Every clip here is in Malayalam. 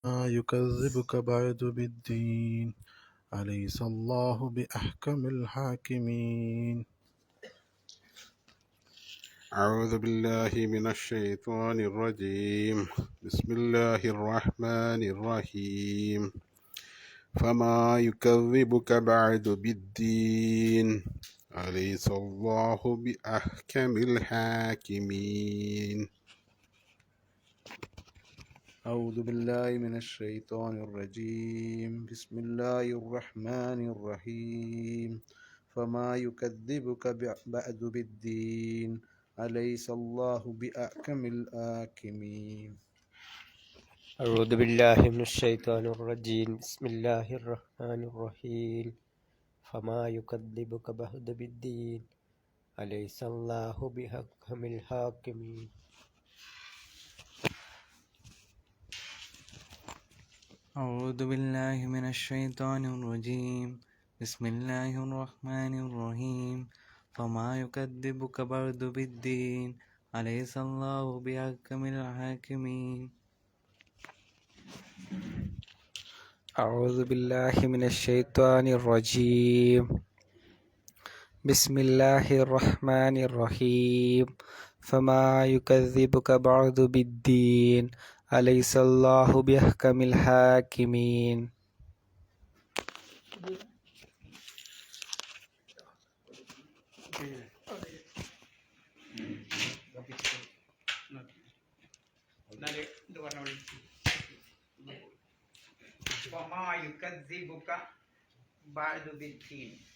يكذبك بعد بالدين أليس الله بأحكم الحاكمين. أعوذ بالله من الشيطان الرجيم. بسم الله الرحمن الرحيم. فما يكذبك بعد بالدين أليس الله بأحكم الحاكمين. أعوذ بالله من الشيطان الرجيم. بسم الله الرحمن الرحيم. فما يكذبك بعد بالدين أليس الله بأحكم الحاكمين. أعوذ بالله من الشيطان الرجيم. بسم الله الرحمن الرحيم. فما يكذبك بعد بالدين أليس الله بأحكم الحاكمين. أعوذ بالله من الشيطان الرجيم. بسم الله الرحمن الرحيم. فما يكذبك بعد بالدين أليس الله بأحكم الحاكمين. أعوذ بالله من الشيطان الرجيم. بسم الله الرحمن الرحيم. فما يكذبك بعد بالدين أليس الله بأحكم الحاكمين.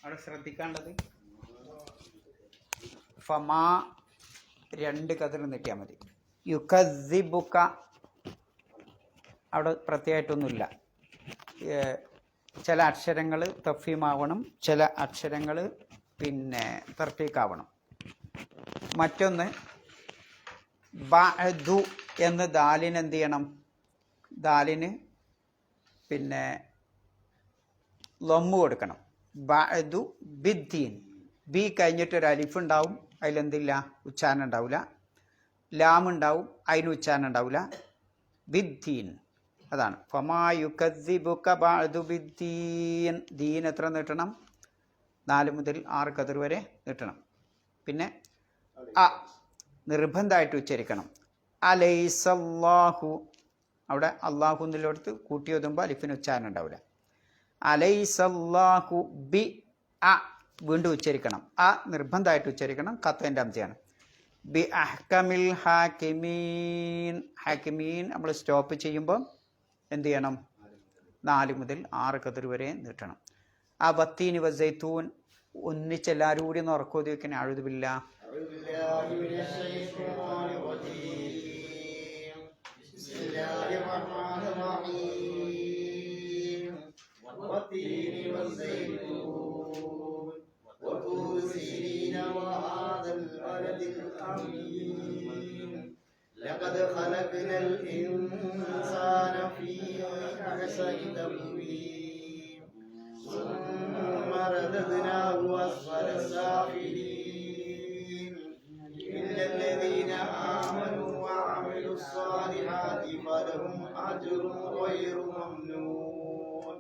അവിടെ ശ്രദ്ധിക്കേണ്ടത് ഫമാ രണ്ട് കതിർ നീട്ടിയാൽ മതി. യുക്കസിബുക്ക അവിടെ പ്രത്യേകമായിട്ടൊന്നുമില്ല. ചില അക്ഷരങ്ങൾ തഫീമാവണം, ചില അക്ഷരങ്ങൾ തർഫീക്കാവണം. മറ്റൊന്ന് ബഅദു എന്ന് ദാലിന് എന്ത് ചെയ്യണം? ദാലിന് ലൊമ്മ് കൊടുക്കണം. ബഅദു ബിദ്ദീൻ. ബി കഴിഞ്ഞിട്ടൊരു അലിഫ് ഉണ്ടാവും, അതിലെന്തില്ല, ഉച്ചാരണം ഉണ്ടാവില്ല. ലാമുണ്ടാവും, അതിന് ഉച്ചാരണം ഉണ്ടാവില്ല. ബിദ്ദീൻ, അതാണ്. ഫമാ യുകദ്ദിബുക ബഅദു ബിദ്ദീൻ. ദീൻ എത്ര നീട്ടണം? 4 മുതൽ 6 കതിർ വരെ നീട്ടണം. പിന്നെ അ നിർബന്ധമായിട്ട് ഉച്ചരിക്കണം. അലൈസല്ലാഹു, അവിടെ അള്ളാഹു എന്നുള്ളടത്ത് കൂട്ടി ഓതുമ്പോൾ അലിഫിന് ഉച്ചാരണം ഉണ്ടാവില്ല. അലൈസല്ലാഹു ബി അ വീണ്ടും ഉച്ചരിക്കണം. അ നിർബന്ധമായിട്ട് ഉച്ചരിക്കണം. കത്തേൻ്റെ അംശയാണ്. ബി അഹ്കമിൽ ഹാക്കിമീൻ. ഹാക്കിമീൻ നമ്മൾ സ്റ്റോപ്പ് ചെയ്യുമ്പോൾ എന്ത് ചെയ്യണം? 4 മുതൽ 6 കതിർ വരെ നീട്ടണം. ആ ബത്തീനി വസൈത്തൂൻ ഒന്നിച്ചെല്ലാവരും കൂടി ഒന്ന് ഉറക്കോതി വെക്കണേ. അഴുതുബില്ല والتين والزيتون وطور سينين وهذا البلد الأمين لقد خلقنا الإنسان في أحسن تقويم ثم رددناه أسفل سافلين إلا الذين آمنوا وعملوا الصالحات فلهم أجر غير ممنون.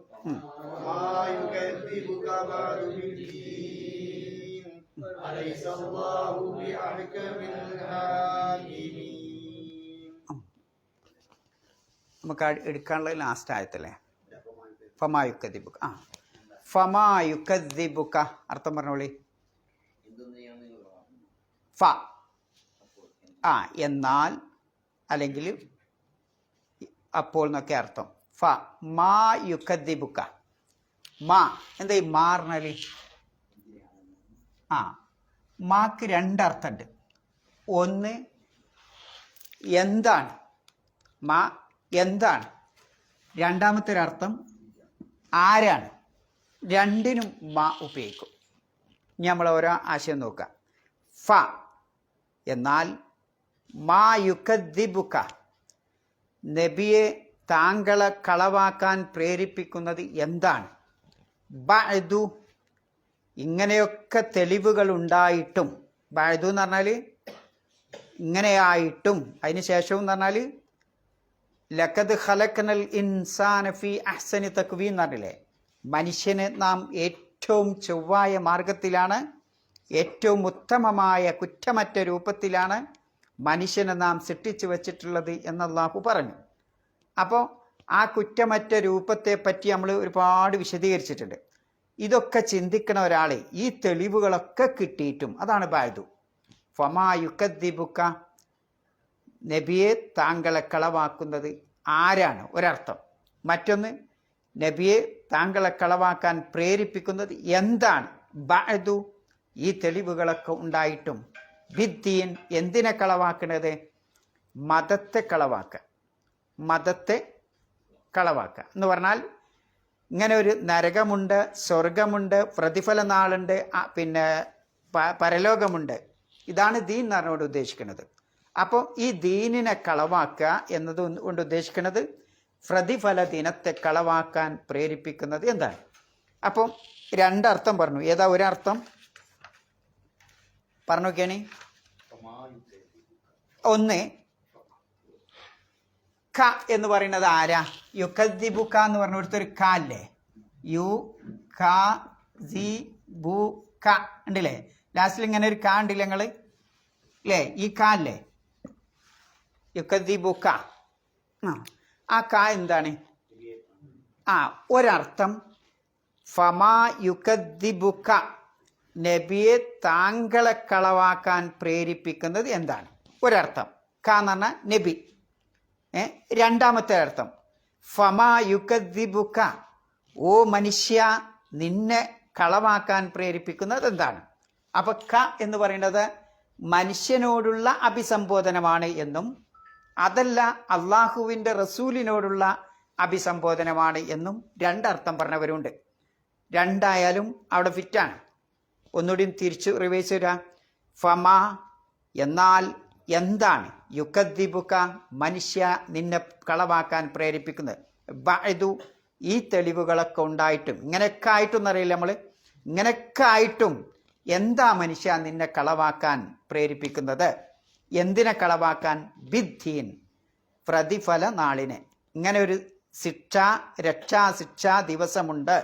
ما يكذبك بعد بالدين أليس الله بأحكم الحاكمين. നമുക്ക് എടുക്കാനുള്ള ലാസ്റ്റ് ആയത്തല്ലേ? ഫമായുക്കദ്ദിബുക. ഫമായുക്കദ്ദിബുക അർത്ഥം പറഞ്ഞോളി. ഫ എന്നാൽ, അല്ലെങ്കിൽ അപ്പോൾ എന്നൊക്കെ അർത്ഥം. ഫ മാ യുക്കദ്ദിബുക. മാ എന്താ ഈ മാ പറഞ്ഞാൽ? മാക്ക് 2 അർത്ഥമുണ്ട്. ഒന്ന് എന്താണ്, മാ എന്താണ്. രണ്ടാമത്തെ ഒരർത്ഥം ആരാണ്. രണ്ടിനും മാ ഉപയോഗിക്കും. ഇനി നമ്മൾ ഓരോ ആശയം നോക്കാം. ഫ എന്നാൽ മാ യുക്കദ്ദിബുക, നബിയെ താങ്കളെ കളവാക്കാൻ പ്രേരിപ്പിക്കുന്നത് എന്താണ്. ബഅദു ഇങ്ങനെയൊക്കെ തെളിവുകൾ ഉണ്ടായിട്ടും, ബഅദു എന്ന് പറഞ്ഞാൽ ഇങ്ങനെയായിട്ടും, അതിന് ശേഷവും എന്ന് പറഞ്ഞാൽ ലഖദ് ഖലഖ്നൽ ഇൻസാന ഫീ അഹ്സനി തക്വീം എന്ന് പറഞ്ഞില്ലേ, മനുഷ്യനെ നാം ഏറ്റവും ചൊവ്വായ മാർഗത്തിലാണ്, ഏറ്റവും ഉത്തമമായ കുറ്റമറ്റ രൂപത്തിലാണ് മനുഷ്യനെ നാം സൃഷ്ടിച്ചു വച്ചിട്ടുള്ളത് എന്ന് അല്ലാഹു പറഞ്ഞു. അപ്പോൾ ആ കുറ്റമറ്റ രൂപത്തെ പറ്റി നമ്മൾ ഒരുപാട് വിശദീകരിച്ചിട്ടുണ്ട്. ഇതൊക്കെ ചിന്തിക്കണ ഒരാൾ ഈ തെളിവുകളൊക്കെ കിട്ടിയിട്ടും, അതാണ് ബഅദു. ഫമാ യുകദ്ദിബുക, നബിയെ താങ്കളെ കളവാക്കുന്നത് ആരാണ് ഒരർത്ഥം. മറ്റൊന്ന്, നബിയെ താങ്കളെ കളവാക്കാൻ പ്രേരിപ്പിക്കുന്നത് എന്താണ്. ബഅദു, ഈ തെളിവുകളൊക്കെ ഉണ്ടായിട്ടും ബിദ്ദീൻ, എന്തിനെ കളവാക്കുന്നത്? മതത്തെ കളവാക്കുക. മതത്തെ കളവാക്കുക എന്ന് പറഞ്ഞാൽ ഇങ്ങനെ ഒരു നരകമുണ്ട്, സ്വർഗമുണ്ട്, പ്രതിഫല നാളുണ്ട്, പിന്നെ പരലോകമുണ്ട്. ഇതാണ് ദീൻ എന്ന് പറഞ്ഞുകൊണ്ട് ഉദ്ദേശിക്കുന്നത്. അപ്പോൾ ഈ ദീനിനെ കളവാക്കുക എന്നത് കൊണ്ട് ഉദ്ദേശിക്കുന്നത് പ്രതിഫല ദിനത്തെ കളവാക്കാൻ പ്രേരിപ്പിക്കുന്നത് എന്താണ്. അപ്പം രണ്ടർത്ഥം പറഞ്ഞു. ഏതാ ഒരർത്ഥം പറഞ്ഞു നോക്കിയാണ്. ഒന്ന്, ക എന്ന് പറയുന്നത് ആരാ? യുകദ്ദിബുക എന്ന് പറഞ്ഞ ഒരു ക അല്ലേ, യു ക സി ബു ക ഉണ്ടല്ലേ, ലാസ്റ്റിൽ ഇങ്ങനെ ഒരു ക ഉണ്ടല്ലേ നിങ്ങൾ അല്ലേ, ഈ ക അല്ലേ യുകദ്ദിബുക. ആ ക എന്താണ്? ഒരർത്ഥം ഫമാ യുകദ്ദിബുക, നബിയെ താങ്കളെ കളവാക്കാൻ പ്രേരിപ്പിക്കുന്നത് എന്താണ് ഒരർത്ഥം. ക എന്ന് പറഞ്ഞാൽ നബി. രണ്ടാമത്തെ അർത്ഥം ഫമാ യുകദ്ദിബുക, ഓ മനുഷ്യ നിന്നെ കളവാക്കാൻ പ്രേരിപ്പിക്കുന്നത് എന്താണ്. അപ്പൊ ക എന്ന് പറയുന്നത് മനുഷ്യനോടുള്ള അഭിസംബോധനമാണ് എന്നും, അതല്ല അള്ളാഹുവിൻ്റെ റസൂലിനോടുള്ള അഭിസംബോധനമാണ് എന്നും രണ്ടർത്ഥം പറഞ്ഞവരുണ്ട്. രണ്ടായാലും അവിടെ ഫിറ്റാണ്. ഒന്നുകൂടി തിരിച്ചു റിവേഴ്സ് വരാം. ഫമാ എന്നാൽ എന്താണ്, യുകദ്ദിബുക മനുഷ്യ നിന്നെ കളവാക്കാൻ പ്രേരിപ്പിക്കുന്നത്. ബഅദു, ഈ തെളിവുകളൊക്കെ ഉണ്ടായിട്ടും, ഇങ്ങനെയൊക്കെ ആയിട്ടും എന്നറിയില്ല നമ്മൾ, ഇങ്ങനെയൊക്കെ ആയിട്ടും എന്താ മനുഷ്യ നിന്നെ കളവാക്കാൻ പ്രേരിപ്പിക്കുന്നത്. എന്തിനെ കളവാക്കാൻ? ബിദ്ദീൻ, പ്രതിഫല നാളിനെ. ഇങ്ങനെ ഒരു രക്ഷാശിക്ഷാ ദിവസമുണ്ട്.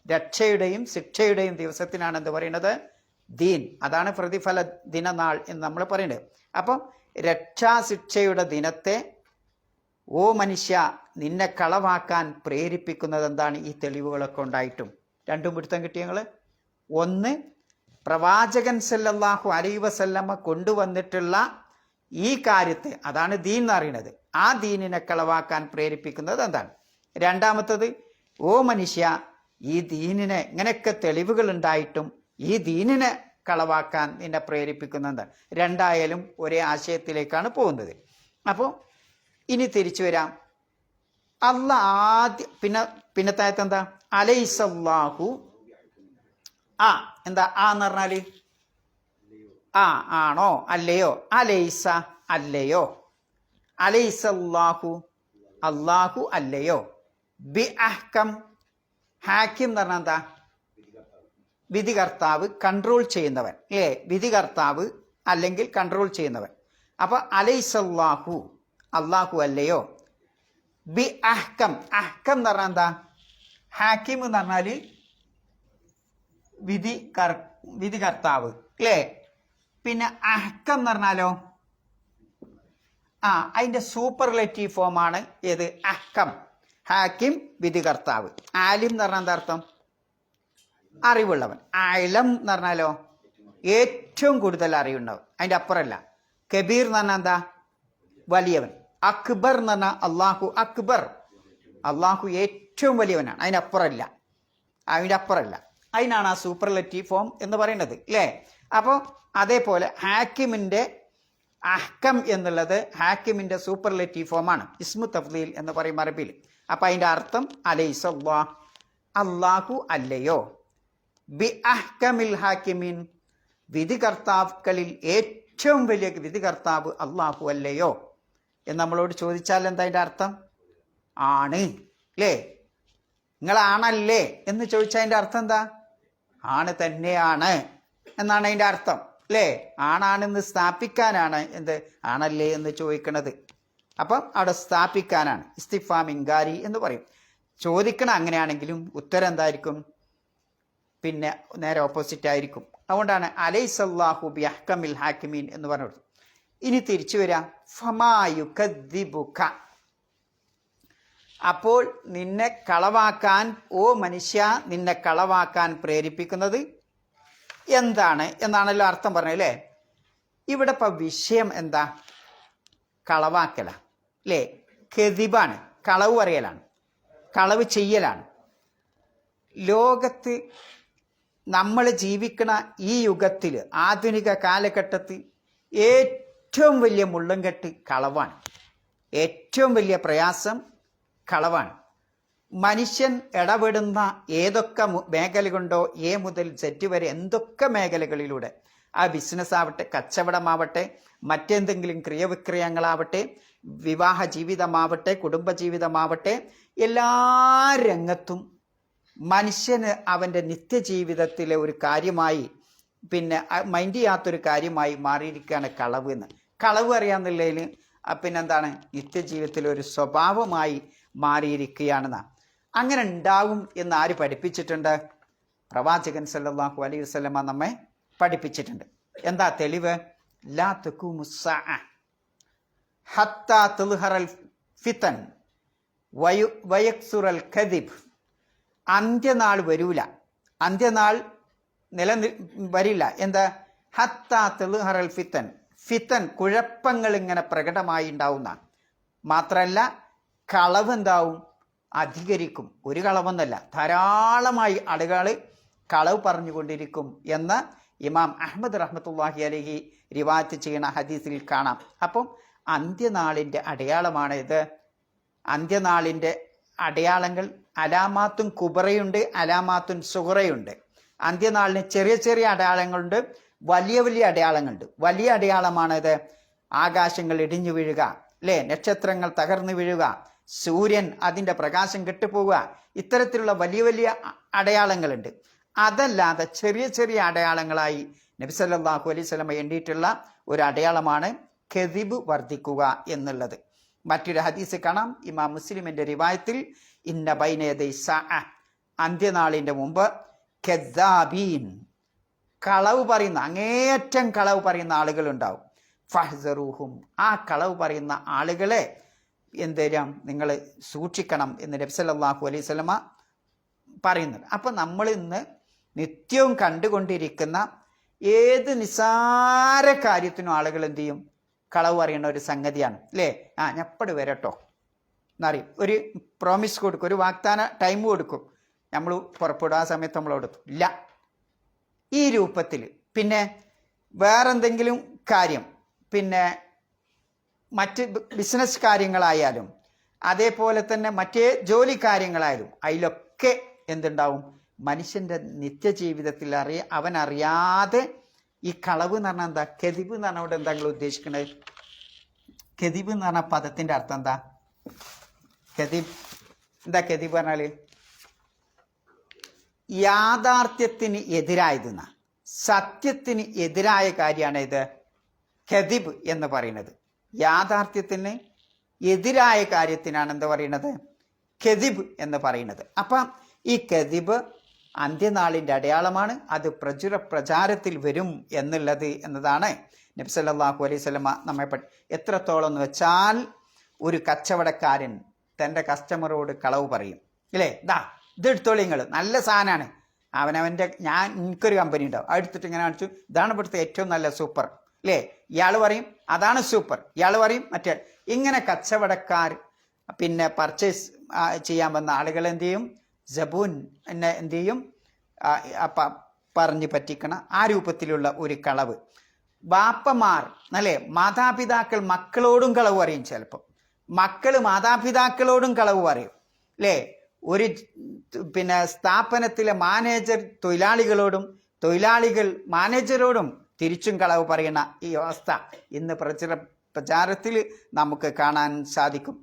രക്ഷയുടെയും ശിക്ഷയുടെയും ദിവസത്തിനാണ് എന്ത് പറയുന്നത്? ദീൻ. അതാണ് പ്രതിഫല ദിനനാൾ എന്ന് നമ്മൾ പറയുന്നത്. അപ്പം രക്ഷാശിക്ഷയുടെ ദിനത്തെ ഓ മനുഷ്യ നിന്നെ കളവാക്കാൻ പ്രേരിപ്പിക്കുന്നത് എന്താണ്? ഈ തെളിവുകളൊക്കെ ഉണ്ടായിട്ടും. രണ്ടും പിടുത്തം കിട്ടിയ ഞങ്ങൾ. ഒന്ന്, പ്രവാചകൻ സല്ലല്ലാഹു അലൈഹി വസല്ലമ കൊണ്ടുവന്നിട്ടുള്ള ഈ കാര്യത്തെ, അതാണ് ദീൻ എന്ന് പറയുന്നത്. ആ ദീനിനെ കളവാക്കാൻ പ്രേരിപ്പിക്കുന്നത് എന്താണ്. രണ്ടാമത്തത്, ഓ മനുഷ്യ ഈ ദീനിനെ, ഇങ്ങനെയൊക്കെ തെളിവുകൾ ഉണ്ടായിട്ടും ഈ ദീനിനെ കളവാക്കാൻ നിന്നെ പ്രേരിപ്പിക്കുന്നത്. രണ്ടായാലും ഒരേ ആശയത്തിലേക്കാണ് പോകുന്നത്. അപ്പോൾ ഇനി തിരിച്ചു വരാം. ആദ്യം പിന്നത്തായത്ത് എന്താ? അലൈസല്ലാഹു, എന്താ എന്ന് പറഞ്ഞാല് ആണോ അല്ലയോ, അലൈസ അല്ലയോ, അലൈസല്ലാഹു അല്ലാഹു അല്ലയോ, ബി അഹ്കം, ഹാക്കിം എന്ന് പറഞ്ഞാൽ എന്താ? വിധികർത്താവ്, കൺട്രോൾ ചെയ്യുന്നവൻ അല്ലേ, വിധികർത്താവ് അല്ലെങ്കിൽ കൺട്രോൾ ചെയ്യുന്നവൻ. അപ്പൊ അലൈസല്ലാഹു അല്ലാഹു അല്ലയോ, ബി അഹ്കം, അഹ്കം എന്ന് പറഞ്ഞാൽ എന്താ? ഹാക്കിം എന്ന് പറഞ്ഞാല് വിധികർത്താവ് അല്ലേ. പിന്നെ അഹ്കം എന്ന് പറഞ്ഞാലോ അതിന്റെ സൂപ്പർലേറ്റീവ് ഫോമാണ് ഏത്? അഹ്കം. ഹാക്കിം വിധികർത്താവ്. ആലിം എന്ന് പറഞ്ഞാൽ എന്താ അർത്ഥം? അറിവുള്ളവൻ. ആലം എന്ന് പറഞ്ഞാലോ ഏറ്റവും കൂടുതൽ അറിവുണ്ടാവും, അതിൻ്റെ അപ്പുറമല്ല. കബീർ എന്ന് പറഞ്ഞാൽ എന്താ? വലിയവൻ. അക്ബർ എന്ന് പറഞ്ഞാൽ അള്ളാഹു അക്ബർ, അള്ളാഹു ഏറ്റവും വലിയവനാണ്, അതിനപ്പുറമല്ല, അതിൻ്റെ അപ്പുറമല്ല. അതിനാണ് ആ സൂപ്പർലേറ്റീവ് ഫോം എന്ന് പറയുന്നത് അല്ലേ. അപ്പോൾ അതേപോലെ ഹാക്കിമിൻ്റെ അഹ്കം എന്നുള്ളത് ഹാക്കിമിൻ്റെ സൂപ്പർലേറ്റീവ് ഫോമാണ്, ഇസ്മു തഫ്ദീൽ എന്ന് പറയും അറബിയിൽ. അപ്പം അതിൻ്റെ അർത്ഥം അലൈസല്ലാഹ്, അള്ളാഹു അല്ലയോ, ബി അഹ്കമിൽ ഹാക്കിമീൻ, വിധികർത്താക്കളിൽ ഏറ്റവും വലിയ വിധികർത്താവ് അള്ളാഹു അല്ലയോ എന്ന് നമ്മളോട് ചോദിച്ചാൽ എന്താ അതിൻ്റെ അർത്ഥം? ആണ് അല്ലേ. നിങ്ങളാണല്ലേ എന്ന് ചോദിച്ചാൽ അതിൻ്റെ അർത്ഥം എന്താ? ആണ് തന്നെയാണ് എന്നാണ് അതിൻ്റെ അർത്ഥം അല്ലേ. ആണാണെന്ന് സ്ഥാപിക്കാനാണ് എന്ത് ആണല്ലേ എന്ന് ചോദിക്കണത്. അപ്പം അവിടെ സ്ഥാപിക്കാനാണ് ഇസ്തിഫാം ഇൻകാരി എന്ന് പറയും. ചോദിക്കണം അങ്ങനെയാണെങ്കിലും ഉത്തരം എന്തായിരിക്കും? പിന്നെ നേരെ ഓപ്പോസിറ്റ് ആയിരിക്കും. അതുകൊണ്ടാണ് അലൈസല്ലാഹു ബി അഹ്കമിൽ ഹാക്കിമീൻ എന്ന് പറഞ്ഞത്. ഇനി തിരിച്ചു വരാം. ഫമാ യുകദ്ദിബുക, അപ്പോൾ നിന്നെ കളവാക്കാൻ, ഓ മനുഷ്യ നിന്നെ കളവാക്കാൻ പ്രേരിപ്പിക്കുന്നത് എന്താണ് എന്നാണല്ലോ അർത്ഥം പറഞ്ഞത് അല്ലേ? ഇവിടെ ഇപ്പം വിഷയം എന്താ? കളവാക്കല അല്ലേ? കെദിബാണ്, കളവ് പറയലാണ്, കളവ് ചെയ്യലാണ്. ലോകത്ത് നമ്മൾ ജീവിക്കണ ഈ യുഗത്തിൽ, ആധുനിക കാലഘട്ടത്തിൽ ഏറ്റവും വലിയ മുള്ളുംകെട്ട് കളവാണ്. ഏറ്റവും വലിയ പ്രയാസം കളവാണ്. മനുഷ്യൻ ഇടപെടുന്ന ഏതൊക്കെ മേഖലകളുണ്ടോ, എ മുതൽ സെറ്റ് വരെ എന്തൊക്കെ മേഖലകളിലൂടെ, ആ ബിസിനസ് ആവട്ടെ, കച്ചവടമാവട്ടെ, മറ്റെന്തെങ്കിലും ക്രിയവിക്രയങ്ങളാവട്ടെ, വിവാഹ ജീവിതമാവട്ടെ, കുടുംബജീവിതമാവട്ടെ, എല്ലാ രംഗത്തും മനുഷ്യന് അവൻ്റെ നിത്യജീവിതത്തിലെ ഒരു കാര്യമായി, പിന്നെ മൈൻഡ് ചെയ്യാത്തൊരു കാര്യമായി മാറിയിരിക്കുകയാണ് കളവ് എന്ന്. കളവ് അറിയാമെന്നുള്ളതിൽ പിന്നെന്താണ്? നിത്യജീവിതത്തിലെ ഒരു സ്വഭാവമായി മാറിയിരിക്കുകയാണെന്നാണ്. അങ്ങനെ ഉണ്ടാവും എന്ന് ആര് പഠിപ്പിച്ചിട്ടുണ്ട്? പ്രവാചകൻ സല്ലല്ലാഹു അലൈഹി വസല്ലമ നമ്മെ പഠിപ്പിച്ചിട്ടുണ്ട്. എന്താ തെളിവ്? ലാ തഖൂമു സ്സാഅ ഹത്താ തുൽഹറൽ ഫിതൻ വയക്സുറൽ കദിബ്. അന്ത്യനാൾ വരൂല, അന്ത്യനാൾ വരില്ല. എന്താ? ഹത്താ തുൽഹറൽ ഫിതൻ, ഫിതൻ കുഴപ്പങ്ങൾ ഇങ്ങനെ പ്രകടമായി ഉണ്ടാവുന്ന. മാത്രമല്ല കളവ് എന്താവും? അധികരിക്കും. ഒരു കളവെന്നല്ല, ധാരാളമായി ആളുകൾ കളവ് പറഞ്ഞുകൊണ്ടിരിക്കും എന്ന് ഇമാം അഹ്മദ് റഹ്മത്തുള്ളാഹി അലൈഹി റിവായത്ത് ചെയ്യുന്ന ഹദീസിൽ കാണാം. അപ്പം അന്ത്യനാളിൻ്റെ അടയാളമാണ് ഇത്. അന്ത്യനാളിൻ്റെ അടയാളങ്ങൾ അലാമാത്തുൻ കുബറയുണ്ട്, അലാമാത്തുൻ സുഹറയുണ്ട്. അന്ത്യനാളിന് ചെറിയ ചെറിയ അടയാളങ്ങളുണ്ട്, വലിയ വലിയ അടയാളങ്ങളുണ്ട്. വലിയ അടയാളമാണിത്. ആകാശങ്ങൾ ഇടിഞ്ഞു വീഴുക അല്ലേ, നക്ഷത്രങ്ങൾ തകർന്നു വീഴുക, സൂര്യൻ അതിൻ്റെ പ്രകാശം കെട്ടുപോവുക, ഇത്തരത്തിലുള്ള വലിയ വലിയ അടയാളങ്ങളുണ്ട്. അതല്ലാതെ ചെറിയ ചെറിയ അടയാളങ്ങളായി നബി സല്ലല്ലാഹു അലൈഹി വസല്ലം എണ്ണിയിട്ടുള്ള ഒരു അടയാളമാണ് കെദിബ് വർദ്ധിക്കുക എന്നുള്ളത്. മറ്റൊരു ഹദീസ് കാണാം, ഇമാം മുസ്ലിമിൻ്റെ റിവായത്തിൽ, ഇന്ന ബൈന യദൈ സഅ, അന്ത്യനാളിൻ്റെ മുമ്പ് കദ്ദാബീൻ, കളവ് പറയുന്ന, അങ്ങേയറ്റം കളവ് പറയുന്ന ആളുകളുണ്ടാവും. ഫഹ്സറൂഹും, ആ കളവ് പറയുന്ന ആളുകളെ എന്തേലും നിങ്ങൾ സൂക്ഷിക്കണം എന്ന് നബി സല്ലല്ലാഹു അലൈഹി വസല്ലമ പറയുന്നത്. അപ്പം നമ്മൾ ഇന്ന് നിത്യവും കണ്ടുകൊണ്ടിരിക്കുന്ന ഏത് നിസ്സാര കാര്യത്തിനും ആളുകൾ എന്ത് ചെയ്യും? കളവ് പറയുന്ന ഒരു സംഗതിയാണ് അല്ലേ? ഞാൻ എപ്പോഴും വരട്ടോ എന്നറിയും. ഒരു പ്രോമിസ് കൊടുക്കും, ഒരു വാഗ്ദാന ടൈം കൊടുക്കും, നമ്മൾ പുറപ്പെടുക ആ സമയത്ത് നമ്മൾ കൊടുത്തു ഇല്ല, ഈ രൂപത്തിൽ. പിന്നെ വേറെന്തെങ്കിലും കാര്യം, പിന്നെ മറ്റ് ബിസിനസ് കാര്യങ്ങളായാലും അതേപോലെ തന്നെ മറ്റേ ജോലി കാര്യങ്ങളായാലും അതിലൊക്കെ എന്തുണ്ടാവും? മനുഷ്യൻ്റെ നിത്യജീവിതത്തിൽ അവനറിയാതെ ഈ കളവ് എന്ന് പറഞ്ഞാൽ എന്താ? കെദിബ് എന്ന് പറഞ്ഞാൽ ഇവിടെ എന്താ നിങ്ങൾ ഉദ്ദേശിക്കുന്നത്? കെദിബ് എന്ന് പറഞ്ഞ പദത്തിൻ്റെ അർത്ഥം എന്താ? കെദിബ് എന്താ? കെദിബ് പറഞ്ഞാൽ യാഥാർത്ഥ്യത്തിന് എതിരായതെന്ന, സത്യത്തിന് എതിരായ കാര്യമാണ് ഇത് കെദിബ് എന്ന് പറയുന്നത്. യാഥാർത്ഥ്യത്തിന് എതിരായ കാര്യത്തിനാണ് എന്താ പറയുന്നത്? കെദിബ് എന്ന് പറയുന്നത്. അപ്പം ഈ കെദിബ് അന്ത്യനാളിൻ്റെ അടയാളമാണ്. അത് പ്രചാരത്തിൽ വരും എന്നതാണ് നബി സല്ലല്ലാഹു അലൈഹി വസല്ലമ നമ്മെ എത്രത്തോളം എന്ന് വെച്ചാൽ, ഒരു കച്ചവടക്കാരൻ തൻ്റെ കസ്റ്റമറോട് കളവ് പറയും ഇല്ലേ, ഇത് എടുത്തോളി നിങ്ങൾ, നല്ല സാധനമാണ്. അവനവൻ്റെ എനിക്കൊരു കമ്പനി ഉണ്ടാവും, എടുത്തിട്ട് ഇങ്ങനെ കാണിച്ചു, ഇതാണ് ഇവിടുത്തെ ഏറ്റവും നല്ല സൂപ്പർ അല്ലേ, ഇയാൾ പറയും അതാണ് സൂപ്പർ, ഇയാൾ പറയും മറ്റേ. ഇങ്ങനെ കച്ചവടക്കാർ പിന്നെ പർച്ചേസ് ചെയ്യാൻ വന്ന ആളുകൾ എന്ത് ചെയ്യും? ജബൂൻ എന്നെ എന്ത് ചെയ്യും? പറഞ്ഞ് പറ്റിക്കണ ആ രൂപത്തിലുള്ള ഒരു കളവ്. ബാപ്പമാർ അല്ലേ, മാതാപിതാക്കൾ മക്കളോടും കളവ് പറയും. ചിലപ്പോൾ മക്കൾ മാതാപിതാക്കളോടും കളവ് പറയും അല്ലേ. ഒരു പിന്നെ സ്ഥാപനത്തിലെ മാനേജർ തൊഴിലാളികളോടും, തൊഴിലാളികൾ മാനേജരോടും തിരിച്ചും കളവ് പറയുന്ന ഈ അവസ്ഥ ഇന്ന് പ്രചാരത്തിൽ നമുക്ക് കാണാൻ സാധിക്കും.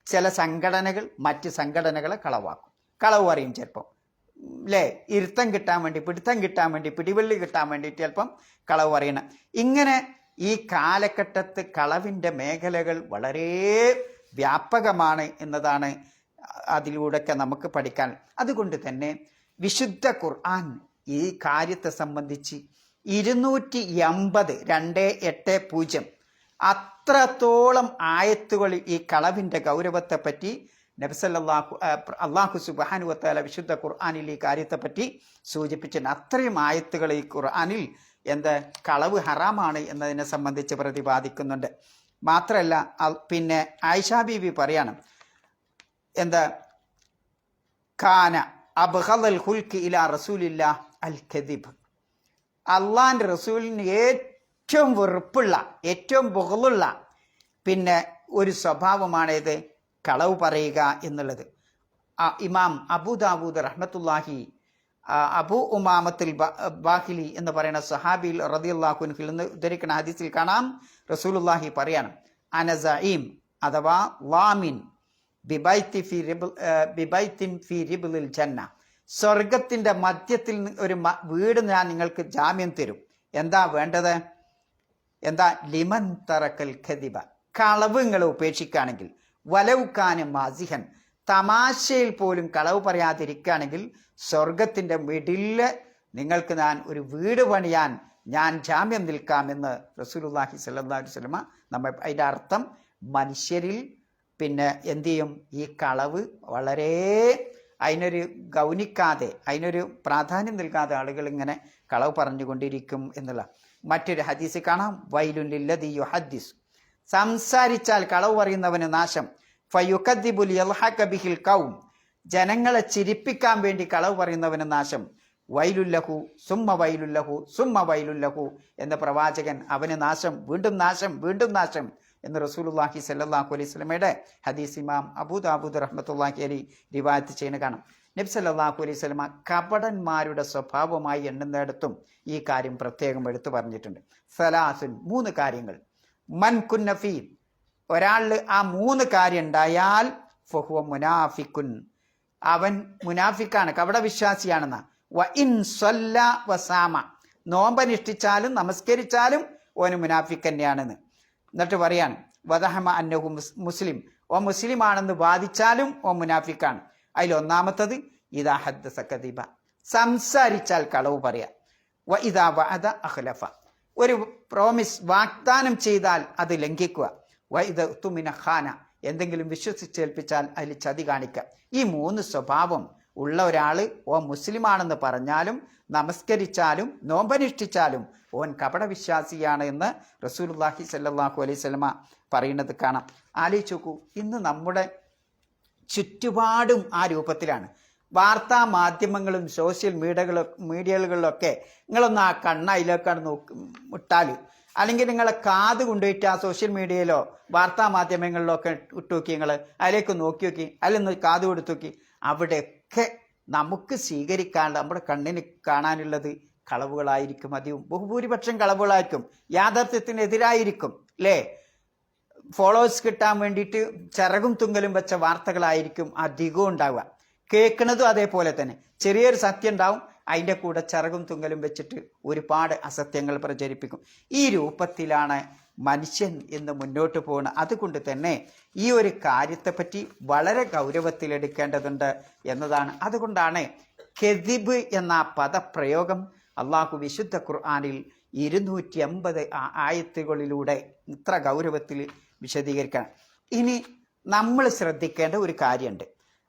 ചില സംഘടനകൾ മറ്റ് സംഘടനകളെ കളവ് പറയും ചിലപ്പം അല്ലേ, ഇരുത്തം കിട്ടാൻ വേണ്ടി, പിടുത്തം കിട്ടാൻ വേണ്ടി, പിടിവള്ളി കിട്ടാൻ വേണ്ടിയിട്ട് ചിലപ്പം കളവ് പറയണം. ഇങ്ങനെ ഈ കാലഘട്ടത്ത് കളവിൻ്റെ മേഖലകൾ വളരെ വ്യാപകമാണ് എന്നതാണ് അതിലൂടെയൊക്കെ നമുക്ക് പഠിക്കാൻ. അതുകൊണ്ട് തന്നെ വിശുദ്ധ ഖുർആൻ ഈ കാര്യത്തെ സംബന്ധിച്ച് 280 അത്രത്തോളം ആയത്തുകൾ ഈ കളവിൻ്റെ ഗൗരവത്തെപ്പറ്റി അള്ളാഹു സുബ്ഹാനഹു വ തആല വിശുദ്ധ ഖുർആനിൽ ഈ കാര്യത്തെപ്പറ്റി സൂചിപ്പിച്ചിട്ടുണ്ട്. അത്രയും ആയത്തുകൾ ഈ ഖുർആനിൽ കളവ് ഹറാമാണ് എന്നതിനെ സംബന്ധിച്ച് പ്രതിപാദിക്കുന്നുണ്ട്. മാത്രമല്ല പിന്നെ ആയിഷാ ബീവി പറയാണ് കാന അബ്ഗദൽ ഖുൽഖി ഇലാ റസൂലില്ലാഹ് അൽ കദിബ്. അള്ളാഹിൻ്റെ റസൂലിന് ഏറ്റവും വെറുപ്പുള്ള ഏറ്റവും ബുഗ്ളുള്ള പിന്നെ ഒരു സ്വഭാവമാണേത് കളവ് പറയുക എന്നുള്ളത്. ഇമാം അബൂ ദാവൂദ് റഹ്മത്തുള്ളാഹി അബൂ ഉമാമത്തുൽ ബാഹിലി എന്ന് പറയുന്ന സഹാബി റളിയല്ലാഹു അൻഹു നിന്ന് ഉദ്ധരിക്കുന്ന ഹദീസിൽ കാണാം റസൂലുള്ളാഹി പറയാണ് അന സഈം അഥവാ ലാമിൻ ബിബൈത്തിൻ ഫി റിബ്ലിൽ ജന്ന. സ്വർഗത്തിൻ്റെ മധ്യത്തിൽ ഒരു വീട് ഞാൻ നിങ്ങൾക്ക് ജാമ്യം തരും. എന്താ വേണ്ടത്? എന്താ? ലിമൻ തറക്കൽ ഖദിബ. കളവ് നിങ്ങൾ ഉപേക്ഷിക്കുകയാണെങ്കിൽ, വലവുക്കാന് മാസിഹൻ, തമാശയിൽ പോലും കളവ് പറയാതിരിക്കുകയാണെങ്കിൽ സ്വർഗത്തിൻ്റെ മിഡില് നിങ്ങൾക്ക് ഞാൻ ഒരു വീട് പണിയാൻ ഞാൻ ജാമ്യം നിൽക്കാമെന്ന് റസൂലുള്ളാഹി സ്വല്ലല്ലാഹു അലൈഹി വസല്ലമ നമ്മൾ. അതിൻ്റെ അർത്ഥം മനുഷ്യരിൽ പിന്നെ എന്തു ചെയ്യും? ഈ കളവ് വളരെ അതിനൊരു ഗൗനിക്കാതെ അതിനൊരു പ്രാധാന്യം നൽകാതെ ആളുകൾ ഇങ്ങനെ കളവ് പറഞ്ഞുകൊണ്ടിരിക്കും എന്നുള്ള. മറ്റൊരു ഹദീസ് കാണാം വൈലുൻ ലില്ലദീ യുഹദ്ദിസ്. സംസാരിച്ചാൽ കളവ് പറയുന്നവന് നാശം. ഫയുകദ്ദിബുൽ യൽഹഖ ബിഹിൽ ഖൗം. ജനങ്ങളെ ചിരിപ്പിക്കാൻ വേണ്ടി കളവ് പറയുന്നവന് നാശം. വൈലുല്ലഹു സുമ്മ വൈലുല്ലഹു സുമ്മ വൈലുല്ലഹു എന്ന പ്രവാചകൻ, അവന് നാശം, വീണ്ടും നാശം, വീണ്ടും നാശം എന്ന് റസൂലുള്ളാഹി സ്വല്ലല്ലാഹു അലൈഹി വസല്ലമയുടെ ഹദീസ് ഇമാം അബൂ ദാവൂദ് റഹ്മത്തുള്ളാഹി അലൈഹി റിവായത്ത് ചെയ്യുന്ന കാണാം. നബി സല്ലല്ലാഹു അലൈഹി വസല്ലമ കപടന്മാരുടെ സ്വഭാവമായി എണ്ണുന്നിടത്തും ഈ കാര്യം പ്രത്യേകം എടുത്തു പറഞ്ഞിട്ടുണ്ട്. സലാസുൻ, 3 കാര്യങ്ങൾ. മൻ കുന്നഫി, ഒരാളിൽ ആ 3 കാര്യം ഉണ്ടായാൽ ഫഹുവ മുനാഫിക്കുൻ, അവൻ മുനാഫിക്കാണ്, കപടവിശ്വാസിയാണെന്ന. വ ഇൻ സ്വല്ല വസാമ, നോമ്പനുഷ്ഠിച്ചാലും നമസ്കരിച്ചാലും ഓന് മുനാഫിക്ക് തന്നെയാണെന്ന്. എന്നിട്ട് പറയാണ് വദഹമ അന്നഹു മുസ്ലിം, ഓ മുസ്ലിമാണെന്ന് വാദിച്ചാലും ഓ മുനാഫിക്കാണ്. അതിലൊന്നാമത്തത് ഇദാ ഹദ്ദസ കദിബ, സംസാരിച്ചാൽ കളവ് പറയാം. വ ഇദാ വഅദ അഖ്ലഫ, ഒരു പ്രോമിസ് വാഗ്ദാനം ചെയ്താൽ അത് ലംഘിക്കുക. വ ഇദ തുമിന ഖാന, എന്തെങ്കിലും വിശ്വസിച്ചേൽപ്പിച്ചാൽ അതിൽ ചതി കാണിക്കുക. ഈ 3 സ്വഭാവം ഉള്ള ഒരാൾ ഓ മുസ്ലിമാണെന്ന് പറഞ്ഞാലും നമസ്കരിച്ചാലും നോമ്പനുഷ്ഠിച്ചാലും ഓൻ കപടവിശ്വാസിയാണ് എന്ന് റസൂലുള്ളാഹി സ്വല്ലല്ലാഹു അലൈഹി വസല്ലമ പറയുന്നത് കാണാം. ആലോചിച്ച് നോക്കൂ, ഇന്ന് നമ്മുടെ ചുറ്റുപാടും ആ രൂപത്തിലാണ്. വാർത്താ മാധ്യമങ്ങളും സോഷ്യൽ മീഡിയകളിലൊക്കെ നിങ്ങളൊന്ന് ആ അതിലേക്കാണ് ഇട്ടാൽ, അല്ലെങ്കിൽ നിങ്ങളെ കാത് കൊണ്ടുപോയിട്ട് ആ സോഷ്യൽ മീഡിയയിലോ വാർത്താ മാധ്യമങ്ങളിലോ ഒക്കെ ഇട്ട് നോക്കി, നിങ്ങൾ അതിലേക്ക് നോക്കി നോക്കി, അതിലൊന്ന് കാത് കൊടുത്തു നോക്കി, അവിടെയൊക്കെ നമുക്ക് സ്വീകരിക്കാനുള്ള, നമ്മുടെ കണ്ണിന് കാണാനുള്ളത് കളവുകളായിരിക്കും. അധികവും ബഹുഭൂരിപക്ഷം കളവുകളായിരിക്കും, യാഥാർത്ഥ്യത്തിനെതിരായിരിക്കും അല്ലേ? ഫോളോവേഴ്സ് കിട്ടാൻ വേണ്ടിയിട്ട് ചിറകും തുങ്കലും വെച്ച വാർത്തകളായിരിക്കും അധികവും ഉണ്ടാവുക. കേൾക്കുന്നതും അതേപോലെ തന്നെ, ചെറിയൊരു സത്യം ഉണ്ടാവും, അതിൻ്റെ കൂടെ ചിറകും തുങ്കലും വെച്ചിട്ട് ഒരുപാട് അസത്യങ്ങൾ പ്രചരിപ്പിക്കും. ഈ രൂപത്തിലാണ് മനുഷ്യൻ ഇന്ന് മുന്നോട്ട് പോകുന്നത്. അതുകൊണ്ട് തന്നെ ഈ ഒരു കാര്യത്തെപ്പറ്റി വളരെ ഗൗരവത്തിലെടുക്കേണ്ടതുണ്ട് എന്നതാണ്. അതുകൊണ്ടാണ് കെദിബ് എന്ന പദപ്രയോഗം അള്ളാഹു വിശുദ്ധ ഖുർആനിൽ 280 ആയത്തുകളിലൂടെ ഇത്ര ഗൗരവത്തിൽ വിശദീകരിക്കണം. ഇനി നമ്മൾ ശ്രദ്ധിക്കേണ്ട ഒരു കാര്യമുണ്ട്.